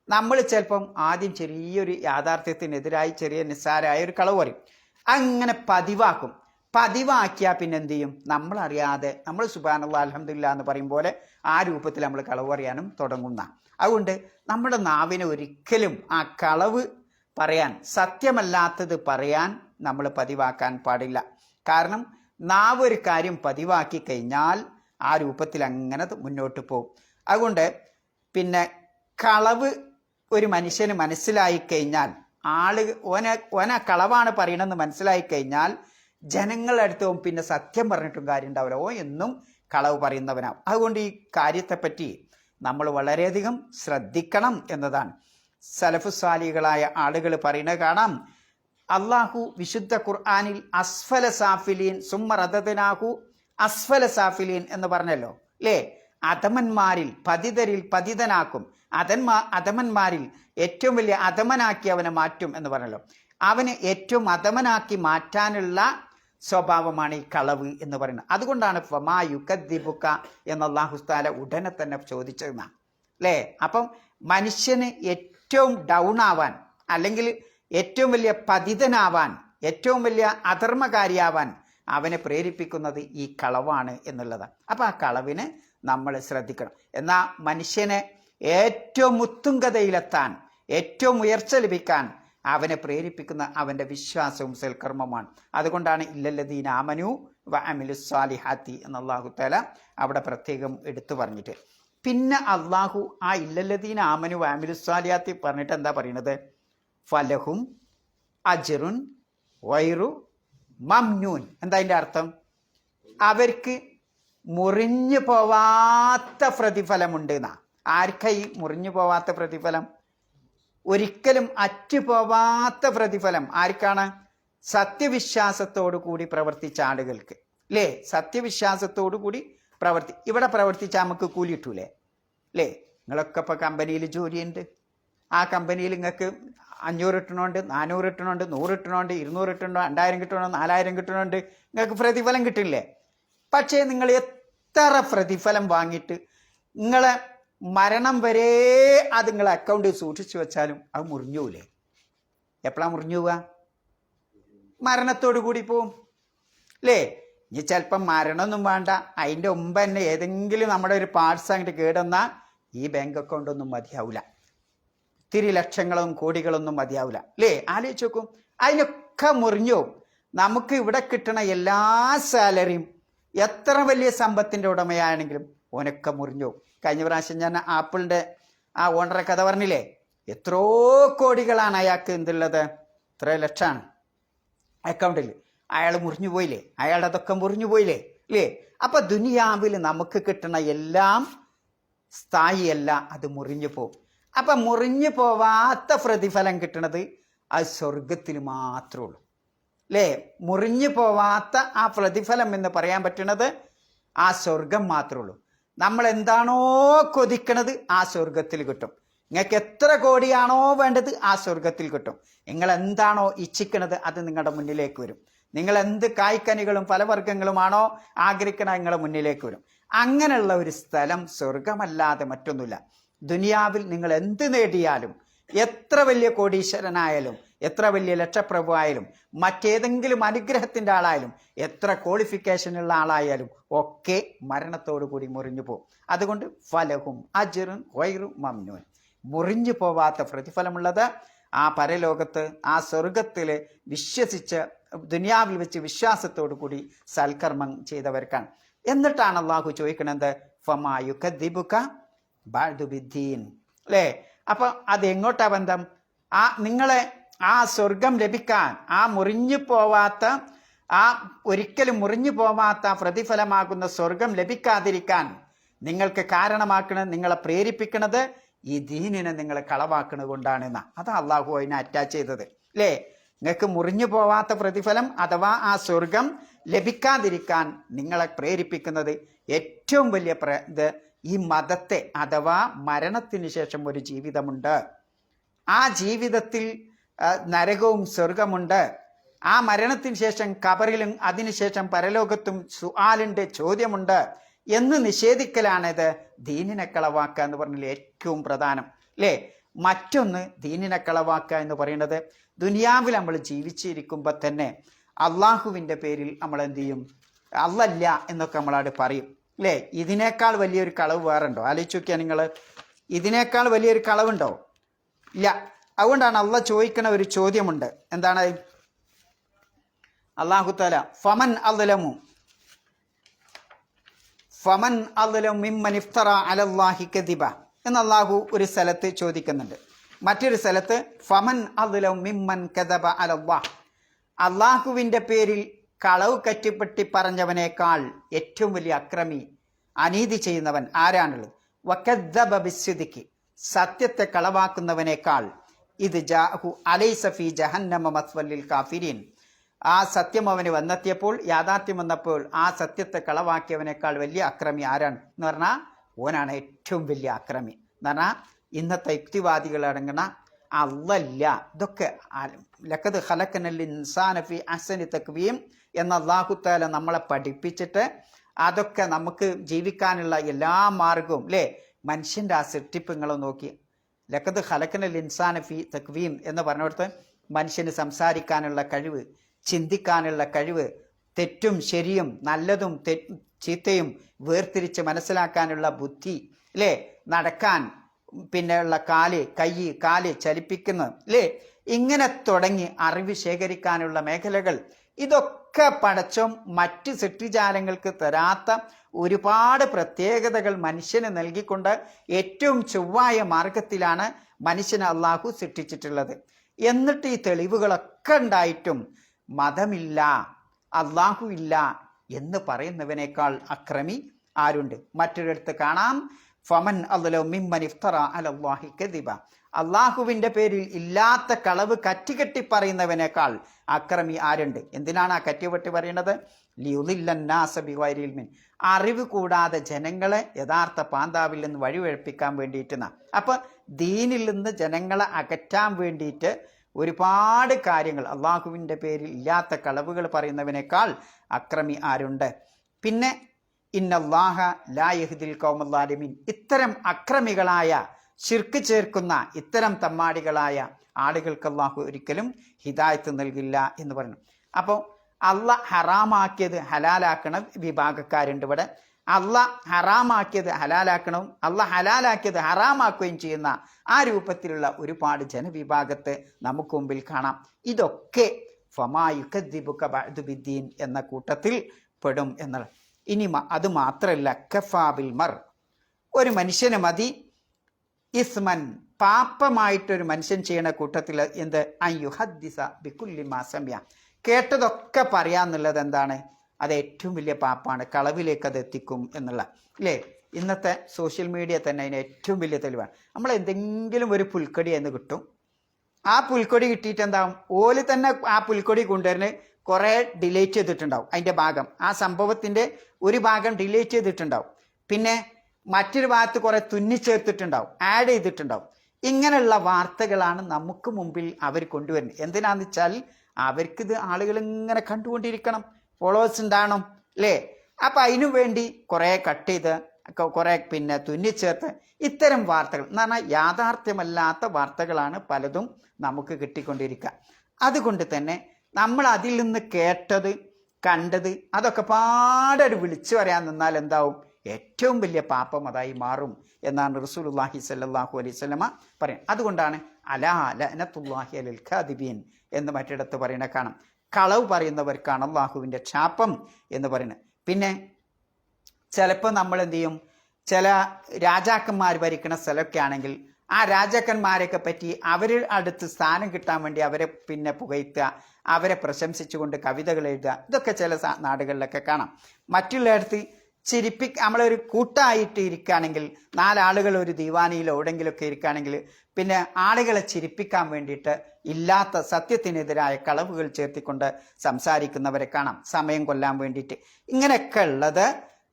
നമ്മൾ ചിലപ്പം ആദ്യം ചെറിയൊരു യാഥാർത്ഥ്യത്തിനെതിരായി ചെറിയ നിസ്സാരമായ ഒരു കളവ് പറയും, അങ്ങനെ പതിവാക്കും. പതിവാക്കിയാൽ പിന്നെ എന്ത് ചെയ്യും? നമ്മളറിയാതെ നമ്മൾ സുബ്ഹാനല്ലാഹ് അൽഹംദുലില്ലാഹ് എന്ന് പറയും പോലെ ആ രൂപത്തിൽ നമ്മൾ കളവ് പറയാനും തുടങ്ങുന്ന. അതുകൊണ്ട് നമ്മുടെ നാവിനെ ഒരിക്കലും ആ കളവ് പറയാൻ, സത്യമല്ലാത്തത് പറയാൻ നമ്മൾ പതിവാക്കാൻ പാടില്ല. കാരണം നാവ് ഒരു കാര്യം പതിവാക്കി കഴിഞ്ഞാൽ ആ രൂപത്തിൽ അങ്ങനെ മുന്നോട്ട് പോകും. അതുകൊണ്ട് പിന്നെ കളവ് ഒരു മനുഷ്യന് മനസ്സിലായി കഴിഞ്ഞാൽ, ഓന കളവാണ് പറയണമെന്ന് മനസ്സിലായി കഴിഞ്ഞാൽ ജനങ്ങളുടെ അടുത്തും പിന്നെ സത്യം പറഞ്ഞിട്ടും കാര്യം ഉണ്ടാവില്ല, എന്നും കളവ് പറയുന്നവനാവും. അതുകൊണ്ട് ഈ കാര്യത്തെപ്പറ്റി നമ്മൾ വളരെയധികം ശ്രദ്ധിക്കണം എന്നതാണ്. സലഫു സാലികളായ ആളുകൾ പറയുന്നത് കാണാം, അള്ളാഹു വിശുദ്ധ ഖുർആനിൽ അസ്ഫല സാഫിലീൻ സുമ്മ റദദ്നാഹു അസ്ഫല സാഫിലീൻ എന്ന് പറഞ്ഞല്ലോ അല്ലേ? അധമന്മാരിൽ പതിതരിൽ പതിതനാക്കും, അധമന്മാരിൽ ഏറ്റവും വലിയ അധമനാക്കി അവനെ മാറ്റും എന്ന് പറഞ്ഞല്ലോ. അവന് ഏറ്റവും അധമനാക്കി മാറ്റാനുള്ള സ്വഭാവമാണ് ഈ കളവ് എന്ന് പറയുന്നത്. അതുകൊണ്ടാണ് ഫമാ യുകദ്ദിബുക എന്ന് അല്ലാഹു തആല ഉടനെ തന്നെ ചോദിച്ചതെന്നാ അല്ലേ? അപ്പം മനുഷ്യന് ഏറ്റവും ഡൗൺ ആവാൻ, അല്ലെങ്കിൽ ഏറ്റവും വലിയ പതിതനാവാൻ, ഏറ്റവും വലിയ അധർമ്മകാരിയാവാൻ അവനെ പ്രേരിപ്പിക്കുന്നത് ഈ കളവാണ് എന്നുള്ളതാണ്. അപ്പം ആ കളവിനെ നമ്മൾ ശ്രദ്ധിക്കണം. എന്നാൽ മനുഷ്യനെ ഏറ്റവും ഉത്തുംഗതയിലെത്താൻ, ഏറ്റവും ഉയർച്ച ലഭിക്കാൻ അവനെ പ്രേരിപ്പിക്കുന്ന അവൻ്റെ വിശ്വാസവും സൽക്കർമ്മമാണ്. അതുകൊണ്ടാണ് ഇല്ലല്ലദീന ആമനു വ അമിലുസ് സാലിഹാത്തി എന്ന് അല്ലാഹു തആല അവിടെ പ്രത്യേകം എടുത്തു പറഞ്ഞിട്ട്, പിന്നെ അള്ളാഹു ആ ഇല്ലല്ലദീന ആമനു വ അമിലുസ് സാലിഹാത്തി പറഞ്ഞിട്ട് എന്താ പറയുന്നത്? ഫലഹും അജ്റുൻ ഗൈറു മംനൂൻ. എന്താ അതിൻ്റെ അർത്ഥം? അവർക്ക് മുറിഞ്ഞു പോവാത്ത പ്രതിഫലമുണ്ട് എന്നാ. ആർക്കായി മുറിഞ്ഞു പോവാത്ത പ്രതിഫലം? ഒരിക്കലും അറ്റുപോവാത്ത പ്രതിഫലം ആർക്കാണ്? സത്യവിശ്വാസത്തോടു കൂടി പ്രവർത്തിച്ച ആളുകൾക്ക് അല്ലേ? സത്യവിശ്വാസത്തോടു കൂടി ഇവിടെ പ്രവർത്തിച്ചാൽ നമുക്ക് കൂലി കിട്ടൂലേ അല്ലേ? നിങ്ങളൊക്കെ ഇപ്പോൾ കമ്പനിയിൽ ജോലിയുണ്ട്. ആ കമ്പനിയിൽ നിങ്ങൾക്ക് 500 കിട്ടണുണ്ട്, 400 കിട്ടണുണ്ട്, 100 കിട്ടണുണ്ട്, 200 കിട്ടണുണ്ട്, 2000 കിട്ടണുണ്ട്, 4000 കിട്ടണുണ്ട്, നിങ്ങൾക്ക് പ്രതിഫലം കിട്ടില്ലേ? പക്ഷേ നിങ്ങൾ എത്ര പ്രതിഫലം വാങ്ങിയിട്ട് നിങ്ങളെ മരണം വരെ അത് നിങ്ങളെ അക്കൗണ്ടിൽ സൂക്ഷിച്ചു വെച്ചാലും അത് മുറിഞ്ഞു പോവില്ലേ? എപ്പോഴാണ് മുറിഞ്ഞു പോവുക? മരണത്തോടു കൂടി പോവും അല്ലേ? ഇനി ചിലപ്പം മരണമൊന്നും വേണ്ട, അതിൻ്റെ മുമ്പ് തന്നെ ഏതെങ്കിലും നമ്മുടെ ഒരു പാർട്സ് അങ്ങോട്ട് കേടുവന്നാൽ ഈ ബാങ്ക് അക്കൗണ്ട് ഒന്നും മതിയാവില്ല, ഇത്തിരി ലക്ഷങ്ങളും കോടികളൊന്നും മതിയാവില്ല അല്ലേ? ആലോചിച്ച് നോക്കും, അതിനൊക്കെ മുറിഞ്ഞു പോവും. നമുക്ക് ഇവിടെ കിട്ടണ എല്ലാ സാലറിയും എത്ര വലിയ സമ്പത്തിൻ്റെ ഉടമയാണെങ്കിലും ഓനൊക്കെ മുറിഞ്ഞു പോവും. കഴിഞ്ഞ പ്രാവശ്യം ഞാൻ ആപ്പിളിൻ്റെ ആ ഓണറെ കഥ പറഞ്ഞില്ലേ? എത്രയോ കോടികളാണ് അയാൾക്ക് എന്തുള്ളത്, എത്ര ലക്ഷമാണ് അക്കൗണ്ടിൽ. അയാൾ മുറിഞ്ഞു പോയില്ലേ? അയാളുടെ അതൊക്കെ മുറിഞ്ഞു പോയില്ലേ അല്ലേ? അപ്പം ദുനിയാവിൽ നമുക്ക് കിട്ടുന്ന എല്ലാം സ്ഥായിയല്ല, അത് മുറിഞ്ഞു പോവും. അപ്പം മുറിഞ്ഞു പോവാത്ത പ്രതിഫലം കിട്ടണത് അത് സ്വർഗത്തിൽ മാത്രമേ ഉള്ളൂ അല്ലേ? മുറിഞ്ഞു പോവാത്ത ആ പ്രതിഫലം എന്ന് പറയാൻ പറ്റുന്നത് ആ സ്വർഗം മാത്രമേ ഉള്ളൂ. നമ്മൾ എന്താണോ കൊതിക്കണത് ആ സ്വർഗത്തിൽ കിട്ടും. നിങ്ങൾക്ക് എത്ര കോടിയാണോ വേണ്ടത് ആ സ്വർഗത്തിൽ കിട്ടും. നിങ്ങൾ എന്താണോ ഇച്ഛിക്കണത് അത് നിങ്ങളുടെ മുന്നിലേക്ക് വരും. നിങ്ങൾ എന്ത് കായ്ക്കനികളും ഫലവർഗ്ഗങ്ങളുമാണോ ആഗ്രഹിക്കണത് നിങ്ങളുടെ മുന്നിലേക്ക് വരും. അങ്ങനെയുള്ള ഒരു സ്ഥലം സ്വർഗമല്ലാതെ മറ്റൊന്നുമില്ല. ദുനിയാവിൽ നിങ്ങൾ എന്ത് നേടിയാലും, എത്ര വലിയ കോടീശ്വരനായാലും, എത്ര വലിയ ലക്ഷപ്രഭു ആയാലും, മറ്റേതെങ്കിലും അനുഗ്രഹത്തിൻ്റെ ആളായാലും, എത്ര ക്വാളിഫിക്കേഷനുള്ള ആളായാലും ഒക്കെ മരണത്തോടു കൂടി മുറിഞ്ഞു പോകും. അതുകൊണ്ട് ഫലഹും അജ്റുൻ ഗൈറു മംനൂൻ, മുറിഞ്ഞു പോവാത്ത പ്രതിഫലമുള്ളത് ആ പരലോകത്ത്, ആ സ്വർഗത്തിൽ വിശ്വസിച്ച് ദുനിയാവിൽ വെച്ച് വിശ്വാസത്തോടു കൂടി സൽക്കർമ്മം ചെയ്തവർക്കാണ്. എന്നിട്ടാണ് അള്ളാഹു ചോദിക്കണത് ഫമാ യുകദ്ദിബുക ബഅദു ബിദ്ദീൻ അല്ലേ? അപ്പം അത് എങ്ങോട്ടാ ബന്ധം? നിങ്ങളെ ആ സ്വർഗം ലഭിക്കാൻ, ആ മുറിഞ്ഞു പോവാത്ത, ആ ഒരിക്കലും മുറിഞ്ഞു പോവാത്ത പ്രതിഫലമാകുന്ന സ്വർഗം ലഭിക്കാതിരിക്കാൻ നിങ്ങൾക്ക് കാരണമാക്കണത്, നിങ്ങളെ പ്രേരിപ്പിക്കണത് ഈ ദീനിനെ നിങ്ങൾ കളവാക്കുന്നത് കൊണ്ടാണെന്ന. അതാ അള്ളാഹു അതിനെ അറ്റാച്ച് ചെയ്തത് അല്ലേ? നിങ്ങൾക്ക് മുറിഞ്ഞു പോവാത്ത പ്രതിഫലം അഥവാ ആ സ്വർഗം ലഭിക്കാതിരിക്കാൻ നിങ്ങളെ പ്രേരിപ്പിക്കുന്നത് ഏറ്റവും വലിയ ഈ മതത്തെ, അഥവാ മരണത്തിന് ശേഷം ഒരു ജീവിതമുണ്ട്, ആ ജീവിതത്തിൽ നരകവും സ്വർഗമുണ്ട്, ആ മരണത്തിന് ശേഷം ഖബറിലും അതിനുശേഷം പരലോകത്തും സുആലിൻ്റെ ചോദ്യമുണ്ട് എന്ന് നിഷേധിക്കലാണിത് ദീനിനെ കളവാക്കുക എന്ന് പറഞ്ഞാൽ ഏറ്റവും പ്രധാനം അല്ലേ? മറ്റൊന്ന്, ദീനിനെ കളവാക്കുക എന്ന് പറയുന്നത് ദുനിയാവിൽ നമ്മൾ ജീവിച്ചിരിക്കുമ്പോൾ തന്നെ അള്ളാഹുവിൻ്റെ പേരിൽ നമ്മൾ എന്ത് ചെയ്യും? അല്ലല്ല എന്നൊക്കെ നമ്മളവിടെ പറയും അല്ലേ? ഇതിനേക്കാൾ വലിയൊരു കളവ് വേറെ ഉണ്ടോ? ആലോചിച്ച് നോക്കിയാൽ നിങ്ങൾ, ഇതിനേക്കാൾ വലിയൊരു കളവുണ്ടോ? ഇല്ല. അതുകൊണ്ടാണ് അള്ളാഹ് ചോദിക്കണ ഒരു ചോദ്യമുണ്ട്. എന്താണ്? അല്ലാഹു തആല ഫമൻ അദ്ലമു മിമ്മൻ ഇഫ്തറ അലല്ലാഹി കദിബ എന്ന് അല്ലാഹു ഒരു സ്ഥലത്ത് ചോദിക്കുന്നുണ്ട്. മറ്റൊരു സ്ഥലത്ത് ഫമൻ അദ്ലമു മിമ്മൻ കദബ അലല്ലാഹ്, അള്ളാഹുവിൻ്റെ പേരിൽ കളവ് കറ്റിപ്പറ്റി പറഞ്ഞവനേക്കാൾ ഏറ്റവും വലിയ അക്രമി, അനീതി ചെയ്യുന്നവൻ ആരാണുള്ളത്? വകദ്ദബ ബിസ്സിദ്ഖി, സത്യത്തെ കളവാക്കുന്നവനേക്കാൾ ഇത് ജാഹു അലൈസ ഫീ ജഹന്നമ മസ്വൽ ലിൽ കാഫിരീൻ, ആ സത്യം അവന് വന്നെത്തിയപ്പോൾ, യാഥാർത്ഥ്യം വന്നപ്പോൾ ആ സത്യത്തെ കളവാക്കിയവനേക്കാൾ വലിയ അക്രമി ആരാണ് എന്ന് പറഞ്ഞാൽ ഓനാണ് ഏറ്റവും വലിയ അക്രമി എന്ന് പറഞ്ഞാൽ ഇന്നത്തെ യുക്തിവാദികൾ അടങ്ങുന്ന അല്ലല്ല. ഇതൊക്കെ ലഖദ് ഖലഖനൽ ഇൻസാന ഫീ അഹ്സനി തഖ്വീം എന്ന അല്ലാഹു തആല നമ്മളെ പഠിപ്പിച്ചിട്ട് അതൊക്കെ നമുക്ക് ജീവിക്കാനുള്ള എല്ലാ മാർഗവും അല്ലേ, മനുഷ്യൻ്റെ ആ സൃഷ്ടിപ്പുകളെ നോക്കി. ലഖദ് ഖലഖനൽ ഇൻസാന ഫീ തഖ്വീം എന്ന് പറഞ്ഞിടത്ത് മനുഷ്യന് സംസാരിക്കാനുള്ള കഴിവ്, ചിന്തിക്കാനുള്ള കഴിവ്, തെറ്റും ശരിയും നല്ലതും ചീത്തയും വേർതിരിച്ച് മനസ്സിലാക്കാനുള്ള ബുദ്ധി അല്ലേ, നടക്കാൻ പിന്നെ ഉള്ള കാല് ചലിപ്പിക്കുന്നത് അല്ലേ, ഇങ്ങനെ തുടങ്ങി അറിവ് ശേഖരിക്കാനുള്ള മേഖലകൾ, ഇതൊക്കെ പടച്ചോൻ മറ്റ് സൃഷ്ടിജാലങ്ങൾക്ക് തരാത്ത ഒരുപാട് പ്രത്യേകതകൾ മനുഷ്യന് നൽകിക്കൊണ്ട് ഏറ്റവും ചൊവ്വായ മാർഗത്തിലാണ് മനുഷ്യനെ അള്ളാഹു സൃഷ്ടിച്ചിട്ടുള്ളത്. എന്നിട്ട് ഈ തെളിവുകളൊക്കെ ഉണ്ടായിട്ടും മതമില്ല, അള്ളാഹു ഇല്ല എന്ന് പറയുന്നവനേക്കാൾ അക്രമി ആരുണ്ട്? മറ്റൊരിടത്ത് കാണാം, ഫമൻ അദ്ലമു മിമ്മൻ ഇഫ്തറ അലല്ലാഹി കദിബ, അള്ളാഹുവിൻ്റെ പേരിൽ ഇല്ലാത്ത കളവ് കറ്റികെട്ടി പറയുന്നവനേക്കാൾ അക്രമി ആരുണ്ട്? എന്തിനാണ് ആ കറ്റിവെട്ടി പറയുന്നത്? ലിയുദില്ലന്നാസ ബിഗൈരി ഇൽമിൻ, അറിവ് കൂടാതെ ജനങ്ങളെ യഥാർത്ഥ പാന്താവിൽ നിന്ന് വഴിവഴപ്പിക്കാൻ വേണ്ടിയിട്ടെന്ന. അപ്പം ദീനിൽ നിന്ന് ജനങ്ങളെ അകറ്റാൻ വേണ്ടിയിട്ട് ഒരുപാട് കാര്യങ്ങൾ, അള്ളാഹുവിൻ്റെ പേരിൽ ഇല്ലാത്ത കളവുകൾ പറയുന്നവനേക്കാൾ അക്രമി ആരുണ്ട്? പിന്നെ ഇന്നല്ലാഹ ലാ യഹ്ദിൽ ഖൗമൽ ളാലിമീൻ, ഇത്തരം അക്രമികളായ ശിർക്ക് ചേർക്കുന്ന ഇത്തരം തമ്മാടികളായ ആളുകൾക്ക് അള്ളാഹു ഒരിക്കലും ഹിദായത്ത് നൽകില്ല എന്ന് പറഞ്ഞു. അപ്പോൾ അള്ളാഹ് ഹറാമാക്കിയത് ഹലാലാക്കണ വിഭാഗക്കാരുണ്ട് ഇവിടെ. അള്ളാഹ് ഹറാമാക്കിയത് ഹലാലാക്കണം, അള്ളാഹ് ഹലാലാക്കിയത് ഹറാമാക്കുകയും ചെയ്യുന്ന ആ രൂപത്തിലുള്ള ഒരുപാട് ജനവിഭാഗത്തെ നമുക്ക് മുമ്പിൽ കാണാം. ഇതൊക്കെ ഫമാ യുകദ്ദിബുക ബഅദു ബിദ്ദീൻ എന്ന കൂട്ടത്തിൽ പെടും എന്നുള്ളത്. ഇനി അത് മാത്രമല്ല, കഫാ ബിൽ മർ, ഒരു മനുഷ്യന് മതി ഇസ്മൻ, പാപമായിട്ടൊരു മനുഷ്യൻ ചെയ്യുന്ന കൂട്ടത്തിൽ എന്ത്, അയ്യുഹദ്ദിസ ബികുല്ലി മാ സമിഅ, കേട്ടതൊക്കെ പറയാന്നുള്ളത് എന്താണ്? അത് ഏറ്റവും വലിയ പാപ്പാണ്, കളവിലേക്ക് അത് എത്തിക്കും എന്നുള്ള അല്ലേ. ഇന്നത്തെ സോഷ്യൽ മീഡിയ തന്നെ അതിന് ഏറ്റവും വലിയ തെളിവാണ്. നമ്മൾ എന്തെങ്കിലും ഒരു പുൽക്കൊടി എന്ന് കിട്ടും, ആ പുൽക്കൊടി കിട്ടിയിട്ട് എന്താവും, ഓല് തന്നെ ആ പുൽക്കൊടി കൊണ്ടുവരുന്ന കുറേ ഡിലേറ്റ് ചെയ്തിട്ടുണ്ടാവും, അതിൻ്റെ ഭാഗം, ആ സംഭവത്തിൻ്റെ ഒരു ഭാഗം ഡിലേറ്റ് ചെയ്തിട്ടുണ്ടാവും, പിന്നെ മറ്റൊരു ഭാഗത്ത് കുറേ തുന്നിച്ചേർത്തിട്ടുണ്ടാവും, ആഡ് ചെയ്തിട്ടുണ്ടാവും. ഇങ്ങനെയുള്ള വാർത്തകളാണ് നമുക്ക് മുമ്പിൽ അവർ കൊണ്ടുവരുന്നത്. എന്തിനാന്ന് വെച്ചാൽ അവർക്കിത് ആളുകൾ ഇങ്ങനെ കണ്ടുകൊണ്ടിരിക്കണം, ഫോളോവേഴ്സ് ഉണ്ടാകണം അല്ലേ. അപ്പം അതിനു വേണ്ടി കുറേ കട്ട് ചെയ്ത് കുറേ പിന്നെ തുന്നിച്ചേർത്ത് ഇത്തരം വാർത്തകൾ എന്ന് പറഞ്ഞാൽ യാഥാർത്ഥ്യമല്ലാത്ത വാർത്തകളാണ് പലതും നമുക്ക് കിട്ടിക്കൊണ്ടിരിക്കുക. അതുകൊണ്ട് തന്നെ നമ്മൾ അതിൽ നിന്ന് കേട്ടത് കണ്ടത് അതൊക്കെ പാടൊരു വിളിച്ചു പറയാൻ നിന്നാൽ എന്താവും, ഏറ്റവും വലിയ പാപം അതായി മാറും എന്നാണ് റസൂലുള്ളാഹി സ്വല്ലല്ലാഹു അലൈഹി വസല്ലമ പറയുന്നത്. അതുകൊണ്ടാണ് അലാ ലഅനത്തുല്ലാഹി അലൽ കാദിബീൻ എന്ന് മറ്റിടത്ത് പറയുന്ന കാണാം. കളവ് പറയുന്നവർക്കാണ് അള്ളാഹുവിൻ്റെ ശാപം എന്ന് പറയുന്നത്. പിന്നെ ചിലപ്പോൾ നമ്മൾ എന്ത് ചെയ്യും, ചില രാജാക്കന്മാർ ഭരിക്കുന്ന സ്ഥലമൊക്കെ ആണെങ്കിൽ ആ രാജാക്കന്മാരെയൊക്കെ പറ്റി അവരുടെ അടുത്ത് സ്ഥാനം കിട്ടാൻ വേണ്ടി അവരെ പിന്നെ പുകഴ്ത്തുക, അവരെ പ്രശംസിച്ചുകൊണ്ട് കവിതകൾ എഴുതുക, ഇതൊക്കെ ചില നാടുകളിലൊക്കെ കാണാം. മറ്റുള്ളയിടത്ത് നമ്മളൊരു കൂട്ടായിട്ട് ഇരിക്കുകയാണെങ്കിൽ, നാലാളുകൾ ഒരു ദീവാനിയിലോ എവിടെയെങ്കിലുമൊക്കെ ഇരിക്കുകയാണെങ്കിൽ പിന്നെ ആളുകളെ ചിരിപ്പിക്കാൻ വേണ്ടിയിട്ട് ഇല്ലാത്ത സത്യത്തിനെതിരായ കളവുകൾ ചേർത്തിക്കൊണ്ട് സംസാരിക്കുന്നവരെ കാണാം, സമയം കൊല്ലാൻ വേണ്ടിയിട്ട്. ഇങ്ങനെയൊക്കെ ഉള്ളത്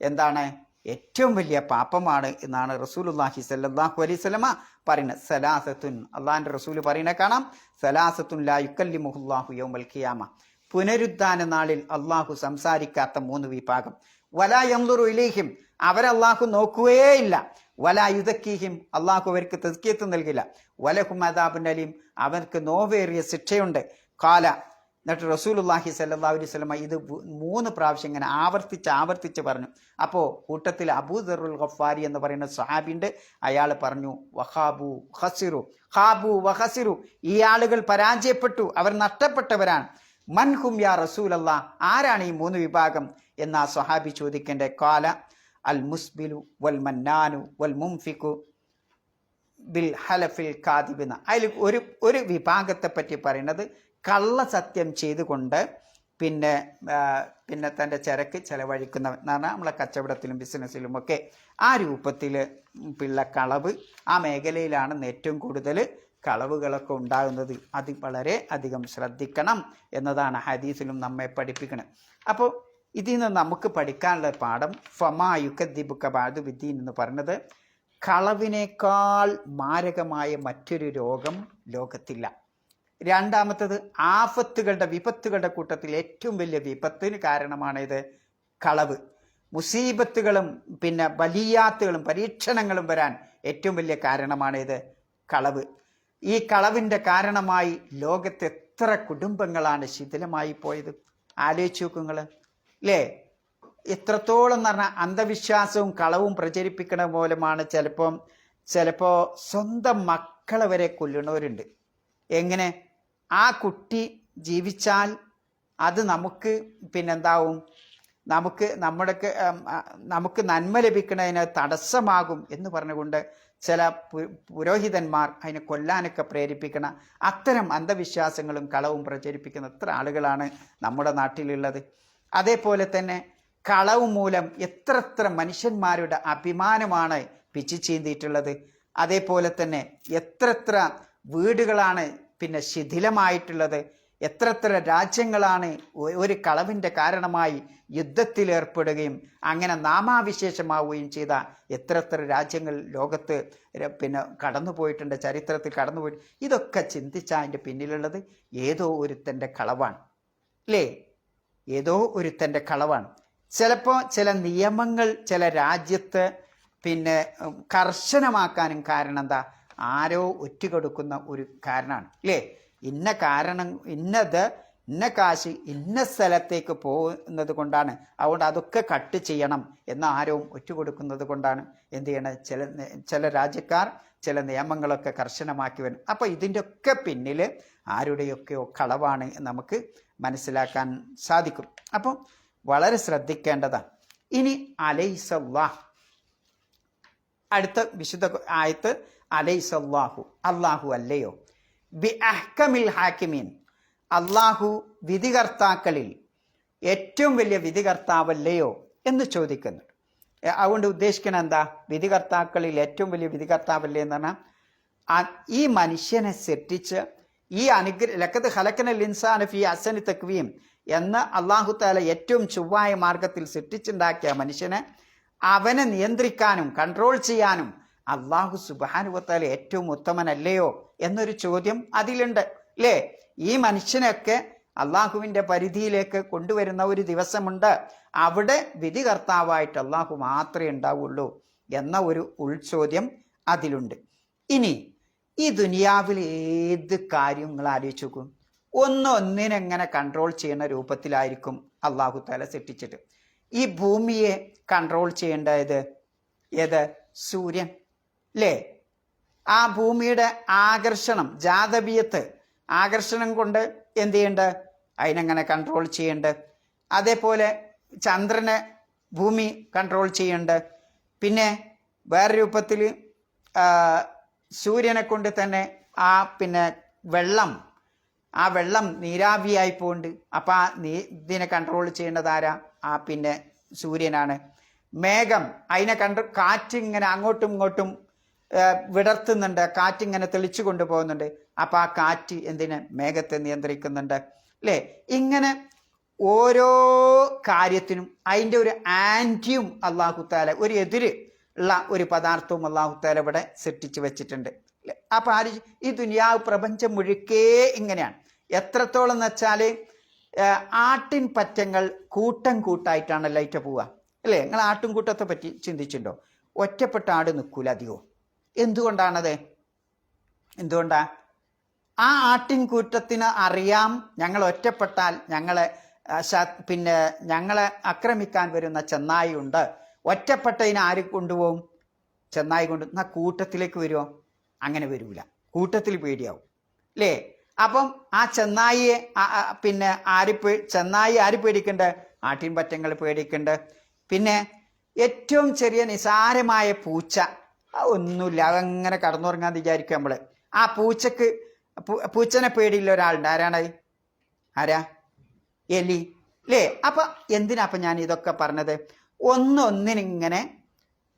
എന്താണ്, ഏറ്റവും വലിയ പാപമാണ് എന്നാണ് റസൂലുള്ളാഹി സ്വല്ലല്ലാഹു അലൈഹി വസല്ലമ പറയുന്നത്. സലാസത്തുൻ, അള്ളാഹിൻ്റെ റസൂൽ പറയുന്നത് കാണാം, സലാസത്തുൻ ലാ യുകല്ലിമുഹുല്ലാഹു യൗമൽ ഖിയാമ, പുനരുദ്ധാന നാളിൽ അള്ളാഹു സംസാരിക്കാത്ത 3 വിഭാഗം. വലാ യൻദുറു ഇലൈഹിം, അവരല്ലാഹു നോക്കുകയേയില്ല. വലാ യുദക്കീഹിം, അള്ളാഹു അവർക്ക് തസ്കിയത്ത് നൽകില്ല. വലഹും അദാബുൻ അലീം, അവർക്ക് നോവേറിയ ശിക്ഷയുണ്ട്. ഖാല, എന്നിട്ട് റസൂലുള്ളാഹി സ്വല്ലല്ലാഹു അലൈഹി വസല്ലമ ഇത് 3 പ്രാവശ്യം ഇങ്ങനെ ആവർത്തിച്ച് പറഞ്ഞു. അപ്പോൾ കൂട്ടത്തിൽ അബൂ ദർറുൽ ഗഫാരി എന്ന് പറയുന്ന സ്വഹാബിയുണ്ട്. അയാൾ പറഞ്ഞു, വഹാബു ഖസിറു, ഖാബു വഖസിറു, ഈ ആളുകൾ പരാജയപ്പെട്ടു, അവർ നഷ്ടപ്പെട്ടവരാണ്. മൻഹും യാ റസൂലല്ലാഹ്, ആരാണ് ഈ 3 വിഭാഗം എന്ന് ആ സ്വഹാബി ചോദിക്കേണ്ട. കാല അൽ മുസ്ബിലു വൽ മന്നാനു വൽ മുംഫിഖു ബിൽ ഹലഫിൽ കാദിബിന. അതിൽ ഒരു വിഭാഗത്തെ പറ്റി പറയുന്നത് കള്ളസത്യം ചെയ്തുകൊണ്ട് പിന്നെ തൻ്റെ ചരക്ക് ചെലവഴിക്കുന്നവൻ എന്ന് പറഞ്ഞാൽ നമ്മളെ കച്ചവടത്തിലും ബിസിനസ്സിലുമൊക്കെ ആ രൂപത്തിൽ ഉള്ള കളവ് ആ മേഖലയിലാണ് ഏറ്റവും കൂടുതൽ കളവുകളൊക്കെ ഉണ്ടാകുന്നത്. അത് വളരെ അധികം ശ്രദ്ധിക്കണം എന്നതാണ് ഹദീസിലും നമ്മെ പഠിപ്പിക്കുന്നത്. അപ്പോൾ ഇതിൽ നിന്ന് നമുക്ക് പഠിക്കാനുള്ള പാഠം ഫമാ യുകദ്ദിബുക ബഅദു ബിദ്ദീൻ എന്ന് പറഞ്ഞത്, കളവിനേക്കാൾ മാരകമായ മറ്റൊരു രോഗം ലോകത്തില്ല. രണ്ടാമത്തത്, ആഫത്തുകളുടെ വിപത്തുകളുടെ കൂട്ടത്തിൽ ഏറ്റവും വലിയ വിപത്തിന് കാരണമാണിത് കളവ്. മുസീബത്തുകളും പിന്നെ ബലിയാത്തുകളും പരീക്ഷണങ്ങളും വരാൻ ഏറ്റവും വലിയ കാരണമാണിത് കളവ്. ഈ കളവിൻ്റെ കാരണമായി ലോകത്ത് എത്ര കുടുംബങ്ങളാണ് ശിഥിലമായി പോയത്. ആലോചിച്ച് നോക്കുങ്ങൾ അല്ലേ? എത്രത്തോളം എന്ന് പറഞ്ഞാൽ അന്ധവിശ്വാസവും കളവും പ്രചരിപ്പിക്കണ മൂലമാണ് ചിലപ്പോൾ സ്വന്തം മക്കളെ വരെ കൊല്ലുന്നവരുണ്ട്. എങ്ങനെ? ആ കുട്ടി ജീവിച്ചാൽ അത് നമുക്ക് പിന്നെന്താവും, നമുക്ക് നന്മ ലഭിക്കുന്നതിന് തടസ്സമാകും എന്ന് പറഞ്ഞുകൊണ്ട് ചില പുരോഹിതന്മാർ അതിനെ കൊല്ലാനൊക്കെ പ്രേരിപ്പിക്കണം. അത്തരം അന്ധവിശ്വാസങ്ങളും കളവും പ്രചരിപ്പിക്കുന്ന എത്ര ആളുകളാണ് നമ്മുടെ നാട്ടിലുള്ളത്. അതേപോലെ തന്നെ കളവ് മൂലം എത്ര മനുഷ്യന്മാരുടെ അഭിമാനമാണ് പിച്ചു ചീന്തിയിട്ടുള്ളത്. അതേപോലെ തന്നെ എത്ര വീടുകളാണ് പിന്നെ ശിഥിലമായിട്ടുള്ളത്. എത്ര രാജ്യങ്ങളാണ് ഒരു കളവിൻ്റെ കാരണമായി യുദ്ധത്തിലേർപ്പെടുകയും അങ്ങനെ നാമാവിശേഷമാവുകയും ചെയ്ത എത്ര രാജ്യങ്ങൾ ലോകത്ത് പിന്നെ കടന്നുപോയിട്ടുണ്ട്, ചരിത്രത്തിൽ കടന്നുപോയിട്ട്. ഇതൊക്കെ ചിന്തിച്ചാൽ അതിൻ്റെ പിന്നിലുള്ളത് ഏതോ ഒരുത്തൻ്റെ കളവാണ് അല്ലേ? ഏതോ ഒരുത്തൻ്റെ കളവാണ്. ചിലപ്പോൾ ചില നിയമങ്ങൾ ചില രാജ്യത്ത് പിന്നെ കർശനമാക്കാനും കാരണം എന്താ? ആരോ ഒറ്റുകൊടുക്കുന്ന ഒരു കാരണമാണ് അല്ലേ? ഇന്ന കാശ് ഇന്ന സ്ഥലത്തേക്ക് പോകുന്നത് കൊണ്ടാണ്, അതുകൊണ്ട് അതൊക്കെ കട്ട് ചെയ്യണം എന്ന് ആരോ ഒറ്റുകൊടുക്കുന്നത് കൊണ്ടാണ് എന്ത് ചെയ്യണത്? ചില രാജ്യക്കാർ ചില നിയമങ്ങളൊക്കെ കർശനമാക്കി വരും. അപ്പോൾ ഇതിൻ്റെ ഒക്കെ പിന്നിൽ ആരുടെയൊക്കെയോ കളവാണ് നമുക്ക് മനസ്സിലാക്കാൻ സാധിക്കും. അപ്പം വളരെ ശ്രദ്ധിക്കേണ്ടതാണ്. ഇനി അലൈസല്ലാഹ്, അടുത്ത വിശുദ്ധ ആയത്ത് അലൈസല്ലാഹു, അള്ളാഹു അല്ലയോ, ബി അഹ്കമിൽ ഹാക്കിമീൻ, അള്ളാഹു വിധികർത്താക്കളിൽ ഏറ്റവും വലിയ വിധികർത്താവല്ലയോ എന്ന് ചോദിക്കുന്നുണ്ട്. അതുകൊണ്ട് ഉദ്ദേശിക്കണം എന്താ? വിധികർത്താക്കളിൽ ഏറ്റവും വലിയ വിധികർത്താവല്ലേ എന്ന് പറഞ്ഞാൽ ഈ മനുഷ്യനെ സൃഷ്ടിച്ച് ഈ ലഖദ് ഖലഖനൽ ഇൻസാന ഫീ അഹ്സനി തഖ്വീം എന്ന് അള്ളാഹു തആല ഏറ്റവും ചൊവ്വായ മാർഗത്തിൽ സൃഷ്ടിച്ചുണ്ടാക്കിയ മനുഷ്യനെ അവനെ നിയന്ത്രിക്കാനും കൺട്രോൾ ചെയ്യാനും അള്ളാഹു സുബ്ഹാനഹു വ തആല ഏറ്റവും ഉത്തമനല്ലയോ എന്നൊരു ചോദ്യം അതിലുണ്ട് അല്ലേ? ഈ മനുഷ്യനൊക്കെ അള്ളാഹുവിൻ്റെ പരിധിയിലേക്ക് കൊണ്ടുവരുന്ന ഒരു ദിവസമുണ്ട്. അവിടെ വിധികർത്താവായിട്ട് അള്ളാഹു മാത്രമേ ഉണ്ടാവുള്ളൂ എന്ന ഒരു ഉൾചോദ്യം അതിലുണ്ട്. ഇനി ഈ ദുനിയാവിൽ ഏത് കാര്യങ്ങൾ ആലോചിച്ച് നോക്കും, ഒന്നിനെങ്ങനെ കൺട്രോൾ ചെയ്യുന്ന രൂപത്തിലായിരിക്കും അള്ളാഹു തആല സൃഷ്ടിച്ചിട്ട്. ഈ ഭൂമിയെ കൺട്രോൾ ചെയ്യേണ്ടത് ഏത്? സൂര്യൻ അല്ലേ? ആ ഭൂമിയുടെ ആകർഷണം, ജാതബിയത്ത്, ആകർഷണം കൊണ്ട് എന്ത് ചെയ്യേണ്ടത്? അതിനെങ്ങനെ കൺട്രോൾ ചെയ്യേണ്ടത്. അതേപോലെ ചന്ദ്രനെ ഭൂമി കൺട്രോൾ ചെയ്യേണ്ടത്. പിന്നെ വേറെ രൂപത്തിൽ സൂര്യനെ കൊണ്ട് തന്നെ പിന്നെ വെള്ളം നീരാവിയായി പോകുന്നുണ്ട്. അപ്പം ഇതിനെ കൺട്രോൾ ചെയ്യേണ്ടത് ആരാ? പിന്നെ സൂര്യനാണ്. മേഘം, അതിനെ കാറ്റിങ്ങനെ അങ്ങോട്ടും ഇങ്ങോട്ടും വിടർത്തുന്നുണ്ട്, കാറ്റിങ്ങനെ തെളിച്ചു കൊണ്ടുപോകുന്നുണ്ട്. അപ്പം ആ കാറ്റ് എന്തിനെ? മേഘത്തെ നിയന്ത്രിക്കുന്നുണ്ട് അല്ലേ? ഇങ്ങനെ ഓരോ കാര്യത്തിനും അതിൻ്റെ ഒരു ആൻറ്റിയും അള്ളാഹു തആല, ഒരു എതിര് ഉള്ള ഒരു പദാർത്ഥവും അള്ളാഹു തആല ഇവിടെ സൃഷ്ടിച്ച് വെച്ചിട്ടുണ്ട് അല്ലേ? അപ്പം ഈ ദുനിയാവ് പ്രപഞ്ചം മുഴുക്കേ ഇങ്ങനെയാണ്. എത്രത്തോളം എന്ന് വെച്ചാൽ ആട്ടിൻ പറ്റങ്ങൾ കൂട്ടം കൂട്ടായിട്ടാണ് ലൈറ്റ് പോവുക അല്ലേ? നിങ്ങൾ ആട്ടിൻകൂട്ടത്തെ പറ്റി ചിന്തിച്ചിട്ടുണ്ടോ? ഒറ്റപ്പെട്ട ആട് നിൽക്കൂല അധികവും. എന്തുകൊണ്ടാണത്? എന്തുകൊണ്ടാ? ആ ആട്ടിൻകൂട്ടത്തിന് അറിയാം ഞങ്ങൾ ഒറ്റപ്പെട്ടാൽ ഞങ്ങളെ ആക്രമിക്കാൻ വരുന്ന ചെന്നായി ഉണ്ട്. ഒറ്റപ്പെട്ടതിന് ആര് കൊണ്ടുപോകും? ചെന്നായി കൊണ്ട്. എന്നാൽ കൂട്ടത്തിലേക്ക് വരുമോ? അങ്ങനെ വരൂല, കൂട്ടത്തിൽ പേടിയാവും അല്ലേ? അപ്പം ആ ചെന്നായിയെ ചെന്നായി ആര് പേടിക്കണ്ട്? ആട്ടിൻപറ്റങ്ങൾ പേടിക്കണ്ട്. പിന്നെ ഏറ്റവും ചെറിയ നിസാരമായ പൂച്ച, ഒന്നുമില്ല, അതങ്ങനെ കടന്നുറങ്ങാന്ന് വിചാരിക്കും നമ്മൾ. ആ പൂച്ചനെ പേടിയില്ല ഒരാളുണ്ട്. ആരാണത്? ആരാ? എലി അല്ലേ? അപ്പം എന്തിനാപ്പം ഞാൻ ഇതൊക്കെ പറഞ്ഞത്? ഒന്നിനിങ്ങനെ